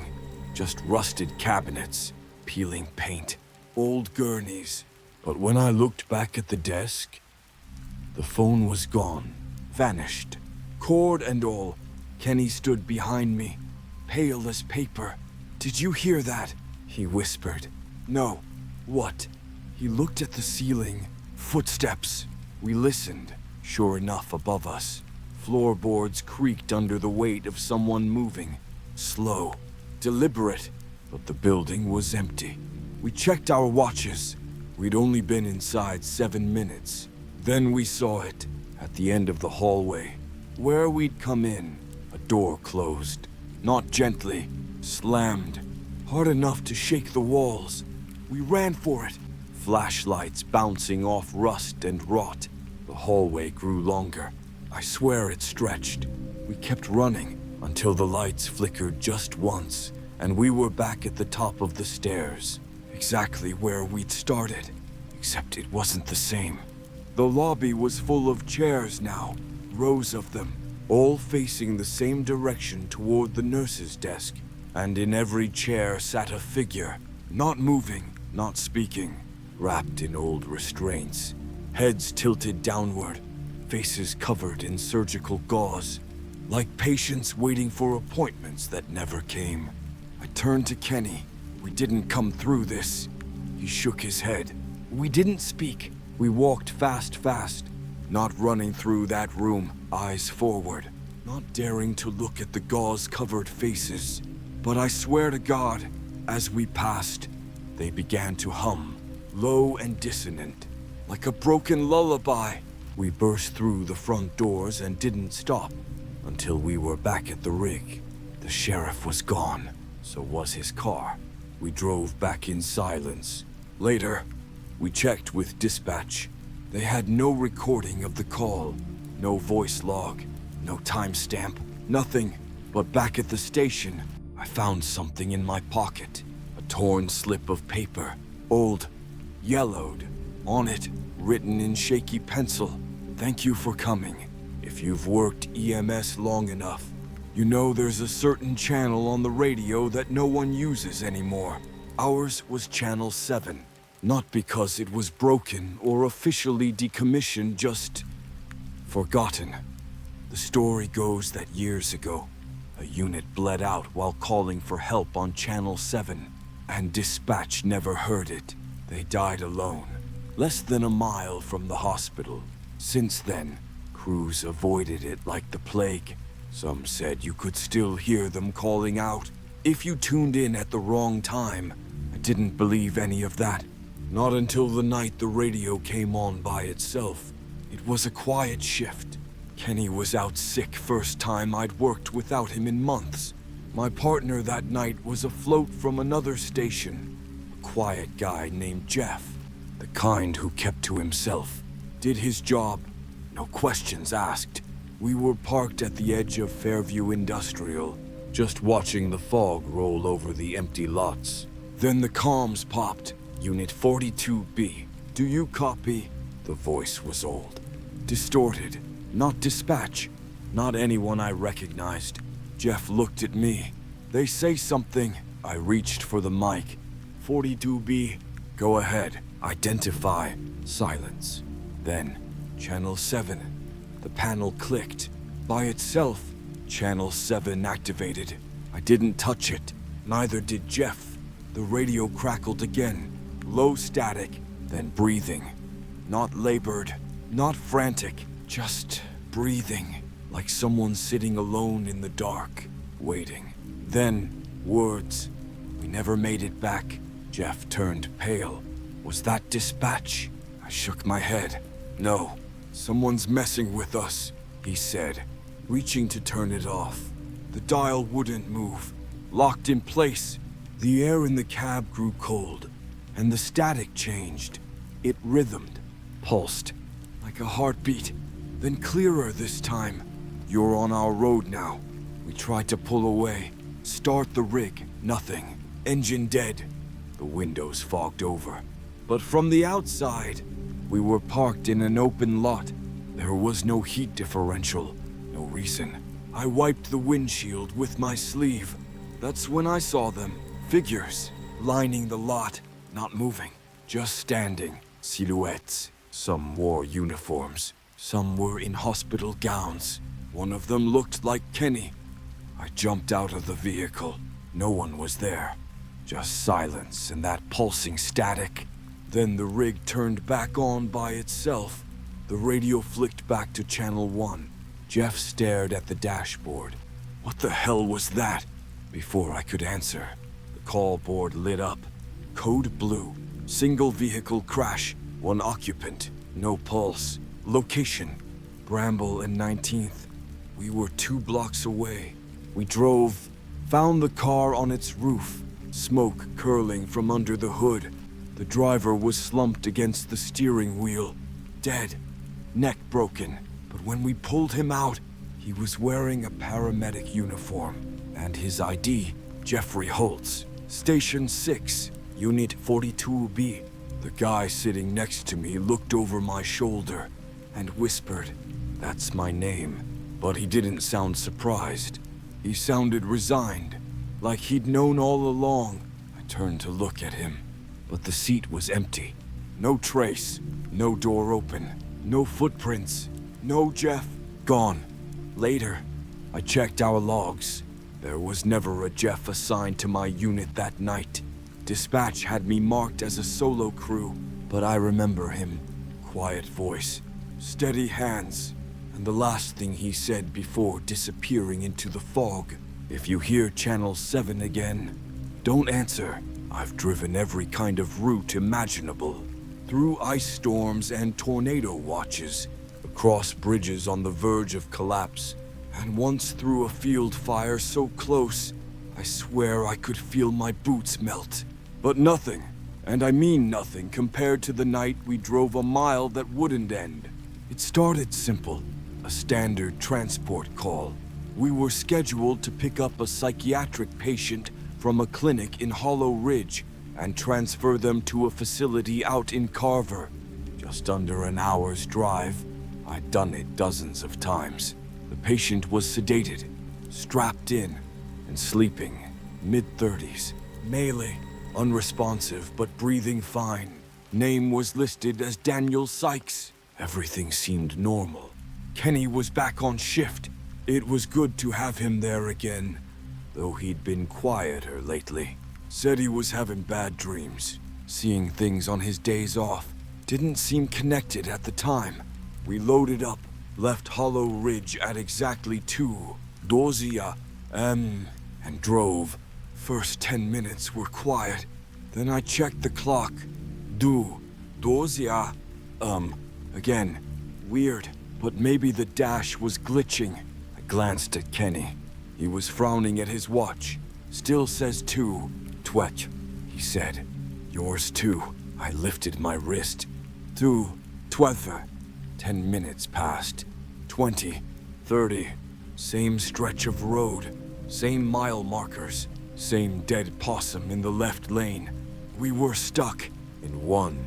Just rusted cabinets, peeling paint, old gurneys. But when I looked back at the desk, the phone was gone, vanished. Cord and all. Kenny stood behind me, pale as paper. "Did you hear that?" he whispered. "No." "What?" He looked at the ceiling. Footsteps. We listened. Sure enough, above us, floorboards creaked under the weight of someone moving. Slow, deliberate, but the building was empty. We checked our watches. We'd only been inside 7 minutes. Then we saw it, at the end of the hallway. Where we'd come in, a door closed. Not gently, slammed. Hard enough to shake the walls. We ran for it. Flashlights bouncing off rust and rot. The hallway grew longer. I swear it stretched. We kept running until the lights flickered just once, and we were back at the top of the stairs, exactly where we'd started, except it wasn't the same. The lobby was full of chairs now, rows of them, all facing the same direction toward the nurse's desk, and in every chair sat a figure, not moving, not speaking, wrapped in old restraints, heads tilted downward, faces covered in surgical gauze, like patients waiting for appointments that never came. I turned to Kenny. "We didn't come through this." He shook his head. "We didn't speak. We walked fast, not running through that room, eyes forward, not daring to look at the gauze-covered faces. But I swear to God, as we passed, they began to hum, low and dissonant, like a broken lullaby. We burst through the front doors and didn't stop until we were back at the rig. The sheriff was gone, so was his car. We drove back in silence. Later, we checked with dispatch. They had no recording of the call, no voice log, no timestamp, nothing. But back at the station, I found something in my pocket. A torn slip of paper, old, yellowed. On it, written in shaky pencil, "Thank you for coming. If you've worked EMS long enough, You know, there's a certain channel on the radio that no one uses anymore. Ours was Channel 7. Not because it was broken or officially decommissioned, just forgotten. The story goes that years ago, a unit bled out while calling for help on Channel 7, and dispatch never heard it. They died alone, less than a mile from the hospital. Since then, crews avoided it like the plague. Some said you could still hear them calling out if you tuned in at the wrong time. I didn't believe any of that. Not until the night the radio came on by itself. It was a quiet shift. Kenny was out sick first time I'd worked without him in months. My partner that night was afloat from another station. A quiet guy named Jeff. The kind who kept to himself. Did his job. No questions asked. We were parked at the edge of Fairview Industrial, just watching the fog roll over the empty lots. Then the comms popped. Unit 42B. Do you copy? The voice was old. Distorted. Not dispatch. Not anyone I recognized. Jeff looked at me. They say something. I reached for the mic. 42B. Go ahead. Identify. Silence. Then, Channel 7. The panel clicked. By itself, Channel 7 activated. I didn't touch it. Neither did Jeff. The radio crackled again. Low static, then breathing. Not labored, not frantic, just breathing. Like someone sitting alone in the dark, waiting. Then, words. We never made it back. Jeff turned pale. Was that dispatch? I shook my head. No. Someone's messing with us, he said, reaching to turn it off. The dial wouldn't move. Locked in place. The air in the cab grew cold, and the static changed. It rhythmed, pulsed, like a heartbeat, then clearer this time. You're on our road now. We tried to pull away. Start the rig. Nothing. Engine dead. The windows fogged over. But from the outside, we were parked in an open lot. There was no heat differential, no reason. I wiped the windshield with my sleeve. That's when I saw them. Figures, lining the lot, not moving, just standing. Silhouettes. Some wore uniforms. Some were in hospital gowns. One of them looked like Kenny. I jumped out of the vehicle. No one was there. Just silence and that pulsing static. Then the rig turned back on by itself. The radio flicked back to Channel 1. Jeff stared at the dashboard. What the hell was that? Before I could answer, the call board lit up. Code blue. Single vehicle crash. One occupant. No pulse. Location. Bramble and 19th. We were 2 blocks away. We drove. Found the car on its roof. Smoke curling from under the hood. The driver was slumped against the steering wheel, dead, neck broken. But when we pulled him out, he was wearing a paramedic uniform, and his ID, Jeffrey Holtz, Station 6, Unit 42B. The guy sitting next to me looked over my shoulder and whispered, "That's my name." But he didn't sound surprised. He sounded resigned, like he'd known all along. I turned to look at him. But the seat was empty. No trace, no door open, no footprints, no Jeff, gone. Later, I checked our logs. There was never a Jeff assigned to my unit that night. Dispatch had me marked as a solo crew, but I remember him. Quiet voice, steady hands, and the last thing he said before disappearing into the fog. If you hear Channel 7 again, don't answer. I've driven every kind of route imaginable. Through ice storms and tornado watches, across bridges on the verge of collapse, and once through a field fire so close, I swear I could feel my boots melt. But nothing, and I mean nothing, compared to the night we drove a mile that wouldn't end. It started simple, a standard transport call. We were scheduled to pick up a psychiatric patient from a clinic in Hollow Ridge and transfer them to a facility out in Carver. Just under an hour's drive. I'd done it dozens of times. The patient was sedated, strapped in and sleeping, mid-30s, melee, unresponsive but breathing fine. Name was listed as Daniel Sykes. Everything seemed normal. Kenny was back on shift. It was good to have him there again, though he'd been quieter lately. Said he was having bad dreams. Seeing things on his days off didn't seem connected at the time. We loaded up, left Hollow Ridge at exactly 2:12 am, and drove. First 10 minutes were quiet. Then I checked the clock. 2:12 again. Weird, but maybe the dash was glitching. I glanced at Kenny. He was frowning at his watch. Still says 2:12, he said. Yours too. I lifted my wrist. 2:12. 10 minutes passed. 20, 30. Same stretch of road. Same mile markers. Same dead possum in the left lane. We were stuck in one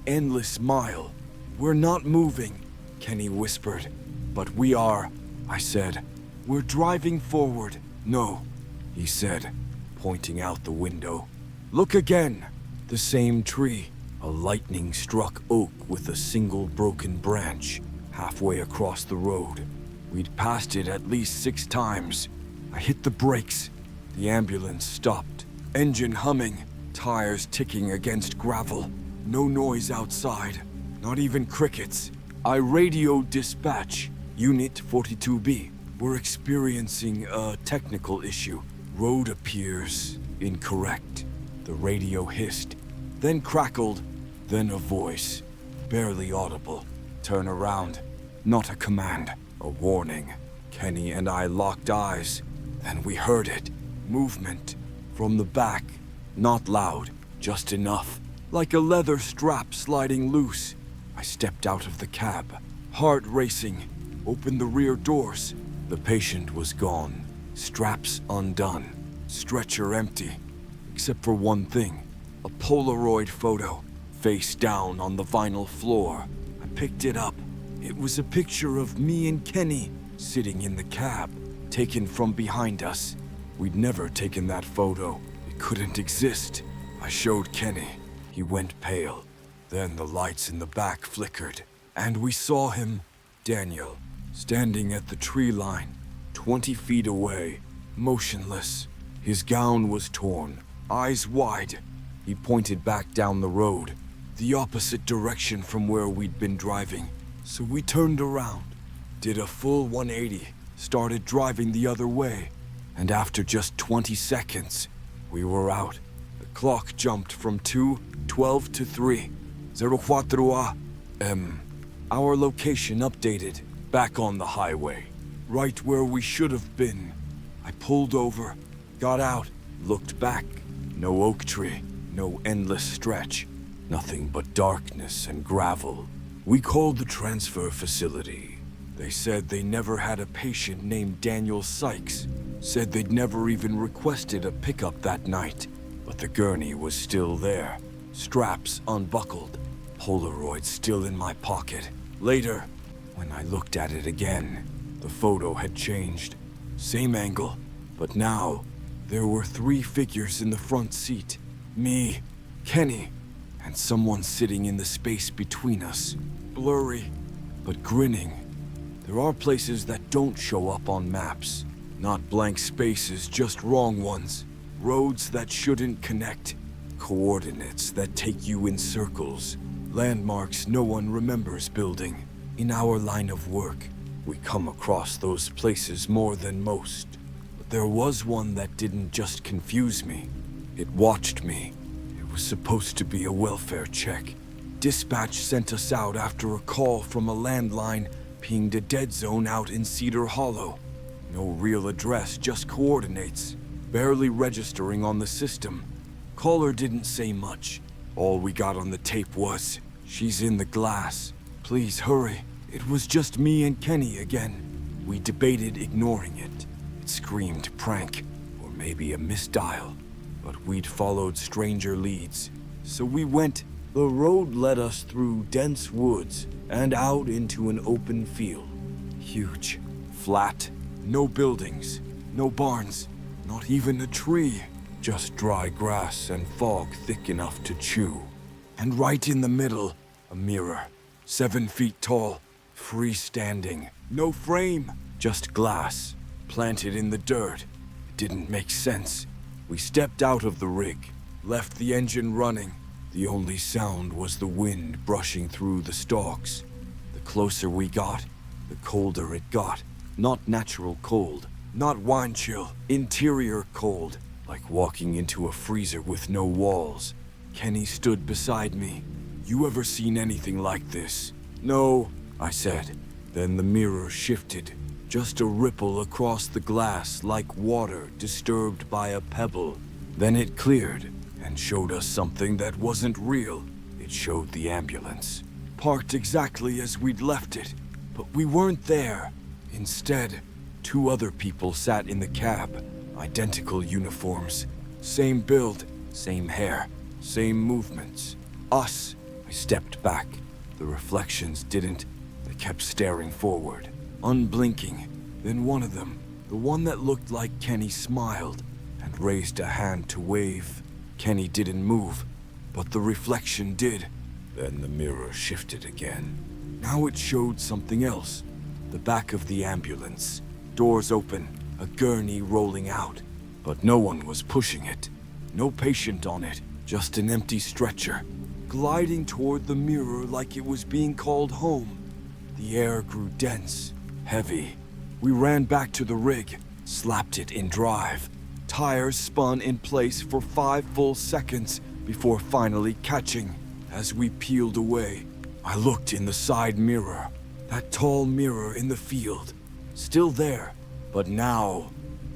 endless mile. We're not moving, Kenny whispered. But we are, I said. We're driving forward. No, he said, pointing out the window. Look again. The same tree. A lightning-struck oak with a single broken branch halfway across the road. We'd passed it at least 6 times. I hit the brakes. The ambulance stopped. Engine humming, tires ticking against gravel. No noise outside, not even crickets. I radioed dispatch. Unit 42B. We're experiencing a technical issue. Road appears incorrect. The radio hissed, then crackled, then a voice, barely audible. Turn around. Not a command, a warning. Kenny and I locked eyes. Then we heard it. Movement. From the back. Not loud, just enough. Like a leather strap sliding loose. I stepped out of the cab, heart racing. Opened the rear doors. The patient was gone. Straps undone. Stretcher empty. Except for one thing. A Polaroid photo. Face down on the vinyl floor. I picked it up. It was a picture of me and Kenny sitting in the cab, taken from behind us. We'd never taken that photo. It couldn't exist. I showed Kenny. He went pale. Then the lights in the back flickered, and we saw him, Daniel, standing at the tree line, 20 feet away, motionless. His gown was torn, eyes wide. He pointed back down the road, the opposite direction from where we'd been driving. So we turned around, did a full 180, started driving the other way, and after just 20 seconds, we were out. The clock jumped from 2:12 to 3:04 am. Our location updated, back on the highway, right where we should have been. I pulled over, got out, looked back. No oak tree, no endless stretch, nothing but darkness and gravel. We called the transfer facility. They said they never had a patient named Daniel Sykes. Said they'd never even requested a pickup that night. But the gurney was still there. Straps unbuckled. Polaroid still in my pocket. Later, when I looked at it again, the photo had changed. Same angle, but now there were 3 figures in the front seat. Me, Kenny, and someone sitting in the space between us. Blurry, but grinning. There are places that don't show up on maps. Not blank spaces, just wrong ones. Roads that shouldn't connect. Coordinates that take you in circles. Landmarks no one remembers building. In our line of work, we come across those places more than most. But there was one that didn't just confuse me. It watched me. It was supposed to be a welfare check. Dispatch sent us out after a call from a landline pinged a dead zone out in Cedar Hollow. No real address, just coordinates. Barely registering on the system. Caller didn't say much. All we got on the tape was, "She's in the glass. Please hurry." It was just me and Kenny again. We debated ignoring it. It screamed prank, or maybe a misdial. But we'd followed stranger leads. So we went. The road led us through dense woods and out into an open field. Huge, flat, no buildings, No barns, not even a tree. Just dry grass and fog thick enough to chew. And right in the middle, a mirror. 7 feet tall, freestanding. No frame, just glass, planted in the dirt. It didn't make sense. We stepped out of the rig, left the engine running. The only sound was the wind brushing through the stalks. The closer we got, the colder it got. Not natural cold, not wine chill, interior cold, like walking into a freezer with no walls. Kenny stood beside me. You ever seen anything like this? No, I said. Then the mirror shifted, just a ripple across the glass like water disturbed by a pebble. Then it cleared and showed us something that wasn't real. It showed the ambulance, parked exactly as we'd left it, but we weren't there. Instead, 2 other people sat in the cab, identical uniforms, same build, same hair, same movements. Us. I stepped back. The reflections didn't. They kept staring forward, unblinking. Then one of them, the one that looked like Kenny, smiled and raised a hand to wave. Kenny didn't move, but the reflection did. Then the mirror shifted again. Now it showed something else. The back of the ambulance. Doors open, a gurney rolling out. But no one was pushing it. No patient on it, just an empty stretcher, gliding toward the mirror like it was being called home. The air grew dense, heavy. We ran back to the rig, slapped it in drive. Tires spun in place for 5 full seconds before finally catching. As we peeled away, I looked in the side mirror. That tall mirror in the field, still there, but now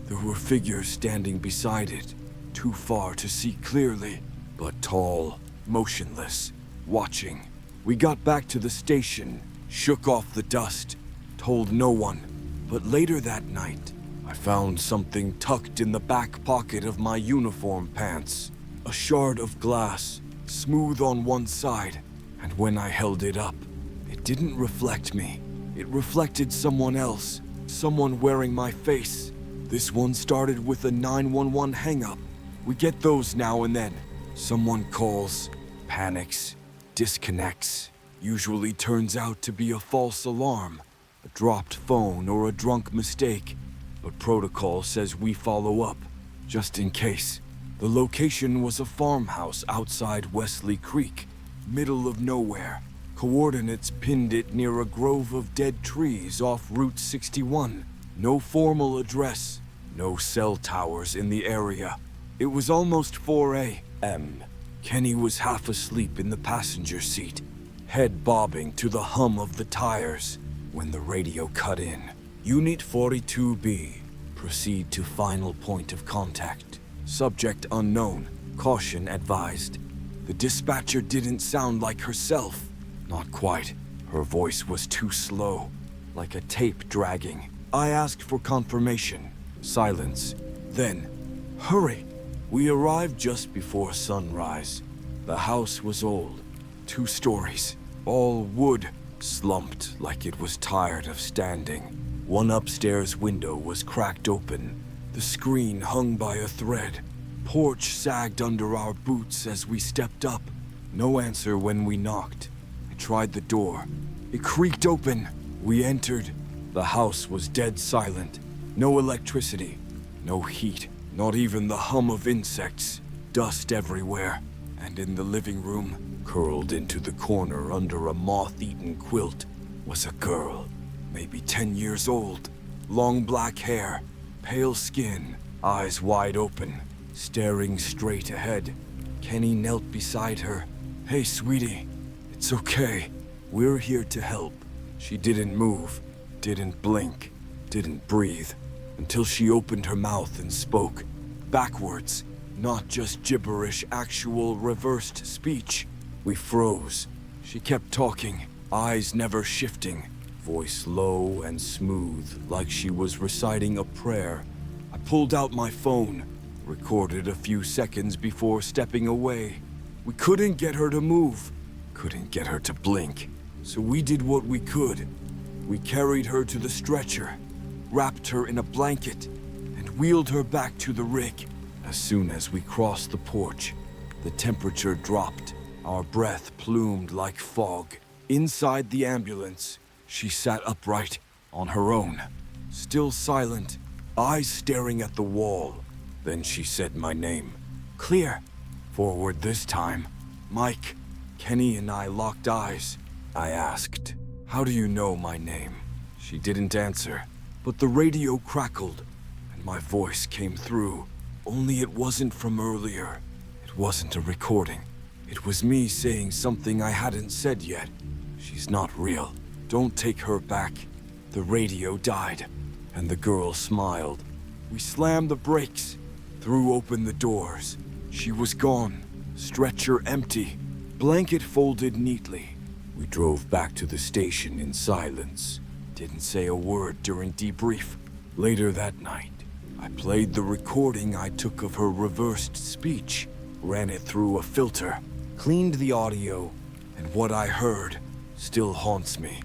there were figures standing beside it, too far to see clearly, but tall, motionless, watching. We got back to the station, shook off the dust, told no one, but later that night, I found something tucked in the back pocket of my uniform pants. A shard of glass, smooth on one side, and when I held it up, it didn't reflect me. It reflected someone else, someone wearing my face. This one started with a 911 hang-up. We get those now and then. Someone calls, panics, disconnects. Usually turns out to be a false alarm, a dropped phone or a drunk mistake. But protocol says we follow up, just in case. The location was a farmhouse outside Wesley Creek, middle of nowhere. Coordinates pinned it near a grove of dead trees off Route 61. No formal address, no cell towers in the area. It was almost 4 a.m. Kenny was half asleep in the passenger seat, head bobbing to the hum of the tires, when the radio cut in. Unit 42B, proceed to final point of contact. Subject unknown, caution advised. The dispatcher didn't sound like herself. Not quite. Her voice was too slow, like a tape dragging. I asked for confirmation. Silence. Then, hurry. We arrived just before sunrise. The house was old, 2 stories, all wood, slumped like it was tired of standing. One upstairs window was cracked open, the screen hung by a thread. Porch sagged under our boots as we stepped up. No answer when we knocked. I tried the door. It creaked open. We entered. The house was dead silent. No electricity, no heat, not even the hum of insects. Dust everywhere. And in the living room, curled into the corner under a moth-eaten quilt, was a girl, maybe 10 years old. Long black hair, pale skin, eyes wide open, staring straight ahead. Kenny knelt beside her. Hey, sweetie, it's okay. We're here to help. She didn't move, didn't blink, didn't breathe, until she opened her mouth and spoke. Backwards, not just gibberish, actual reversed speech. We froze. She kept talking, eyes never shifting, voice low and smooth, like she was reciting a prayer. I pulled out my phone, recorded a few seconds before stepping away. We couldn't get her to move, couldn't get her to blink, so we did what we could. We carried her to the stretcher, wrapped her in a blanket, and wheeled her back to the rig. As soon as we crossed the porch, the temperature dropped. Our breath plumed like fog. Inside the ambulance, she sat upright, on her own, still silent, eyes staring at the wall. Then she said my name. Clear. Forward this time. Mike. Kenny and I locked eyes. I asked, "How do you know my name?" She didn't answer, but the radio crackled, and my voice came through. Only it wasn't from earlier. It wasn't a recording. It was me saying something I hadn't said yet. She's not real. Don't take her back. The radio died, and the girl smiled. We slammed the brakes, threw open the doors. She was gone, stretcher empty, blanket folded neatly. We drove back to the station in silence. Didn't say a word during debrief. Later that night, I played the recording I took of her reversed speech, ran it through a filter, cleaned the audio, and what I heard still haunts me.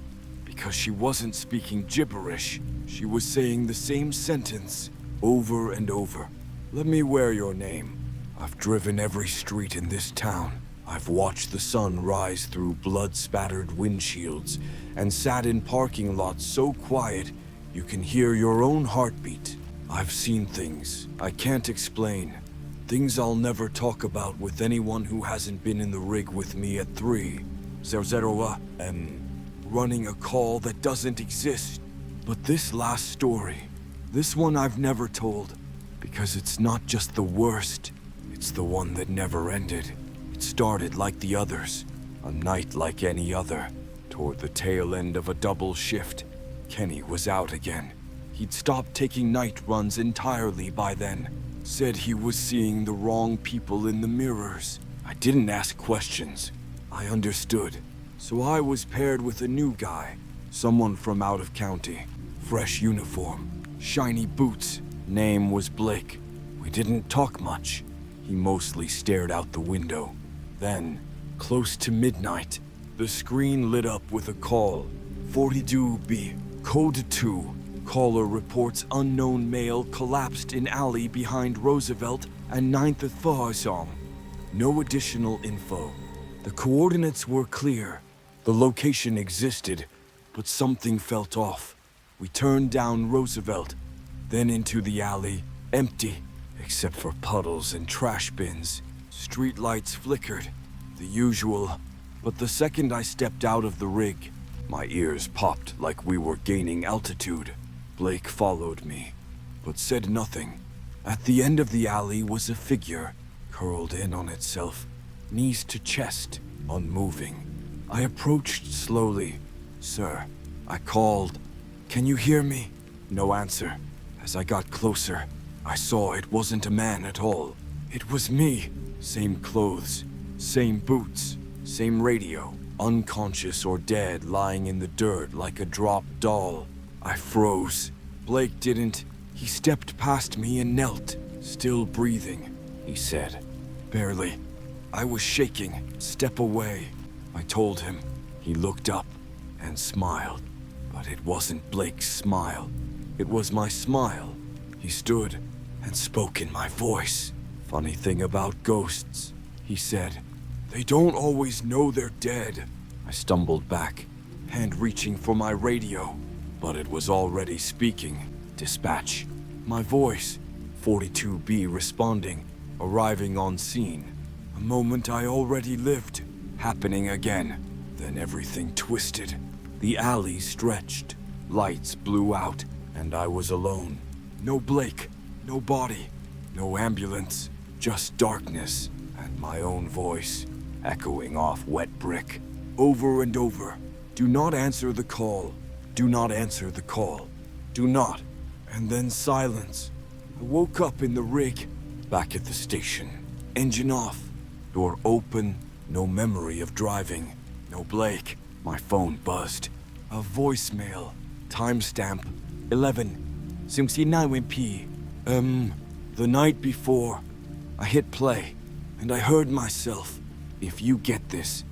Because she wasn't speaking gibberish, she was saying the same sentence over and over. Let me wear your name. I've driven every street in this town. I've watched the sun rise through blood-spattered windshields and sat in parking lots so quiet you can hear your own heartbeat. I've seen things I can't explain. Things I'll never talk about with anyone who hasn't been in the rig with me at 3:00 am running a call that doesn't exist. But this last story, this one I've never told, because it's not just the worst, it's the one that never ended. It started like the others, a night like any other. Toward the tail end of a double shift, Kenny was out again. He'd stopped taking night runs entirely by then. Said he was seeing the wrong people in the mirrors. I didn't ask questions. I understood. So I was paired with a new guy, someone from out of county. Fresh uniform, shiny boots. Name was Blake. We didn't talk much. He mostly stared out the window. Then, close to midnight, the screen lit up with a call. 42B, code 2. Caller reports unknown male collapsed in alley behind Roosevelt and 9th Farsom. No additional info. The coordinates were clear. The location existed, but something felt off. We turned down Roosevelt, then into the alley, empty, except for puddles and trash bins. Streetlights flickered, the usual. But the second I stepped out of the rig, my ears popped like we were gaining altitude. Blake followed me, but said nothing. At the end of the alley was a figure, curled in on itself, knees to chest, unmoving. I approached slowly. "Sir," I called. "Can you hear me?" No answer. As I got closer, I saw it wasn't a man at all. It was me. Same clothes, same boots, same radio. Unconscious or dead, lying in the dirt like a dropped doll. I froze. Blake didn't. He stepped past me and knelt. "Still breathing," he said. "Barely." I was shaking. "Step away," I told him. He looked up and smiled. But it wasn't Blake's smile. It was my smile. He stood and spoke in my voice. "Funny thing about ghosts," he said. "They don't always know they're dead." I stumbled back, hand reaching for my radio. But it was already speaking. Dispatch. My voice. 42B responding, arriving on scene. A moment I already lived, happening again. Then everything twisted. The alley stretched. Lights blew out, and I was alone. No Blake, no body, no ambulance, just darkness and my own voice, echoing off wet brick. Over and over. "Do not answer the call. Do not answer the call. Do not." And then silence. I woke up in the rig, back at the station. Engine off, door open, no memory of driving. No Blake. My phone buzzed. A voicemail. Timestamp. 11:69 p. The night before. I hit play, and I heard myself. "If you get this,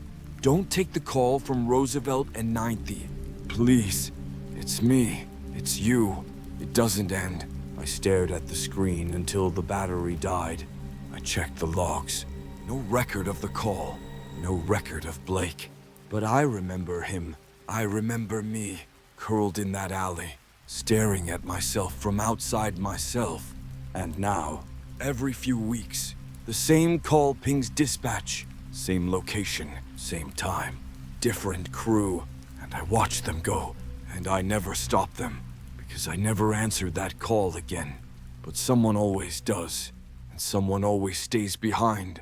don't take the call from Roosevelt and 9th. Please. It's me. It's you. It doesn't end. I stared at the screen until the battery died. I checked the logs. No record of the call. No record of Blake. But I remember him. I remember me, curled in that alley, staring at myself from outside myself. And now, every few weeks, the same call pings dispatch. Same location, same time. Different crew. And I watch them go. And I never stop them. Because I never answered that call again. But someone always does. And someone always stays behind.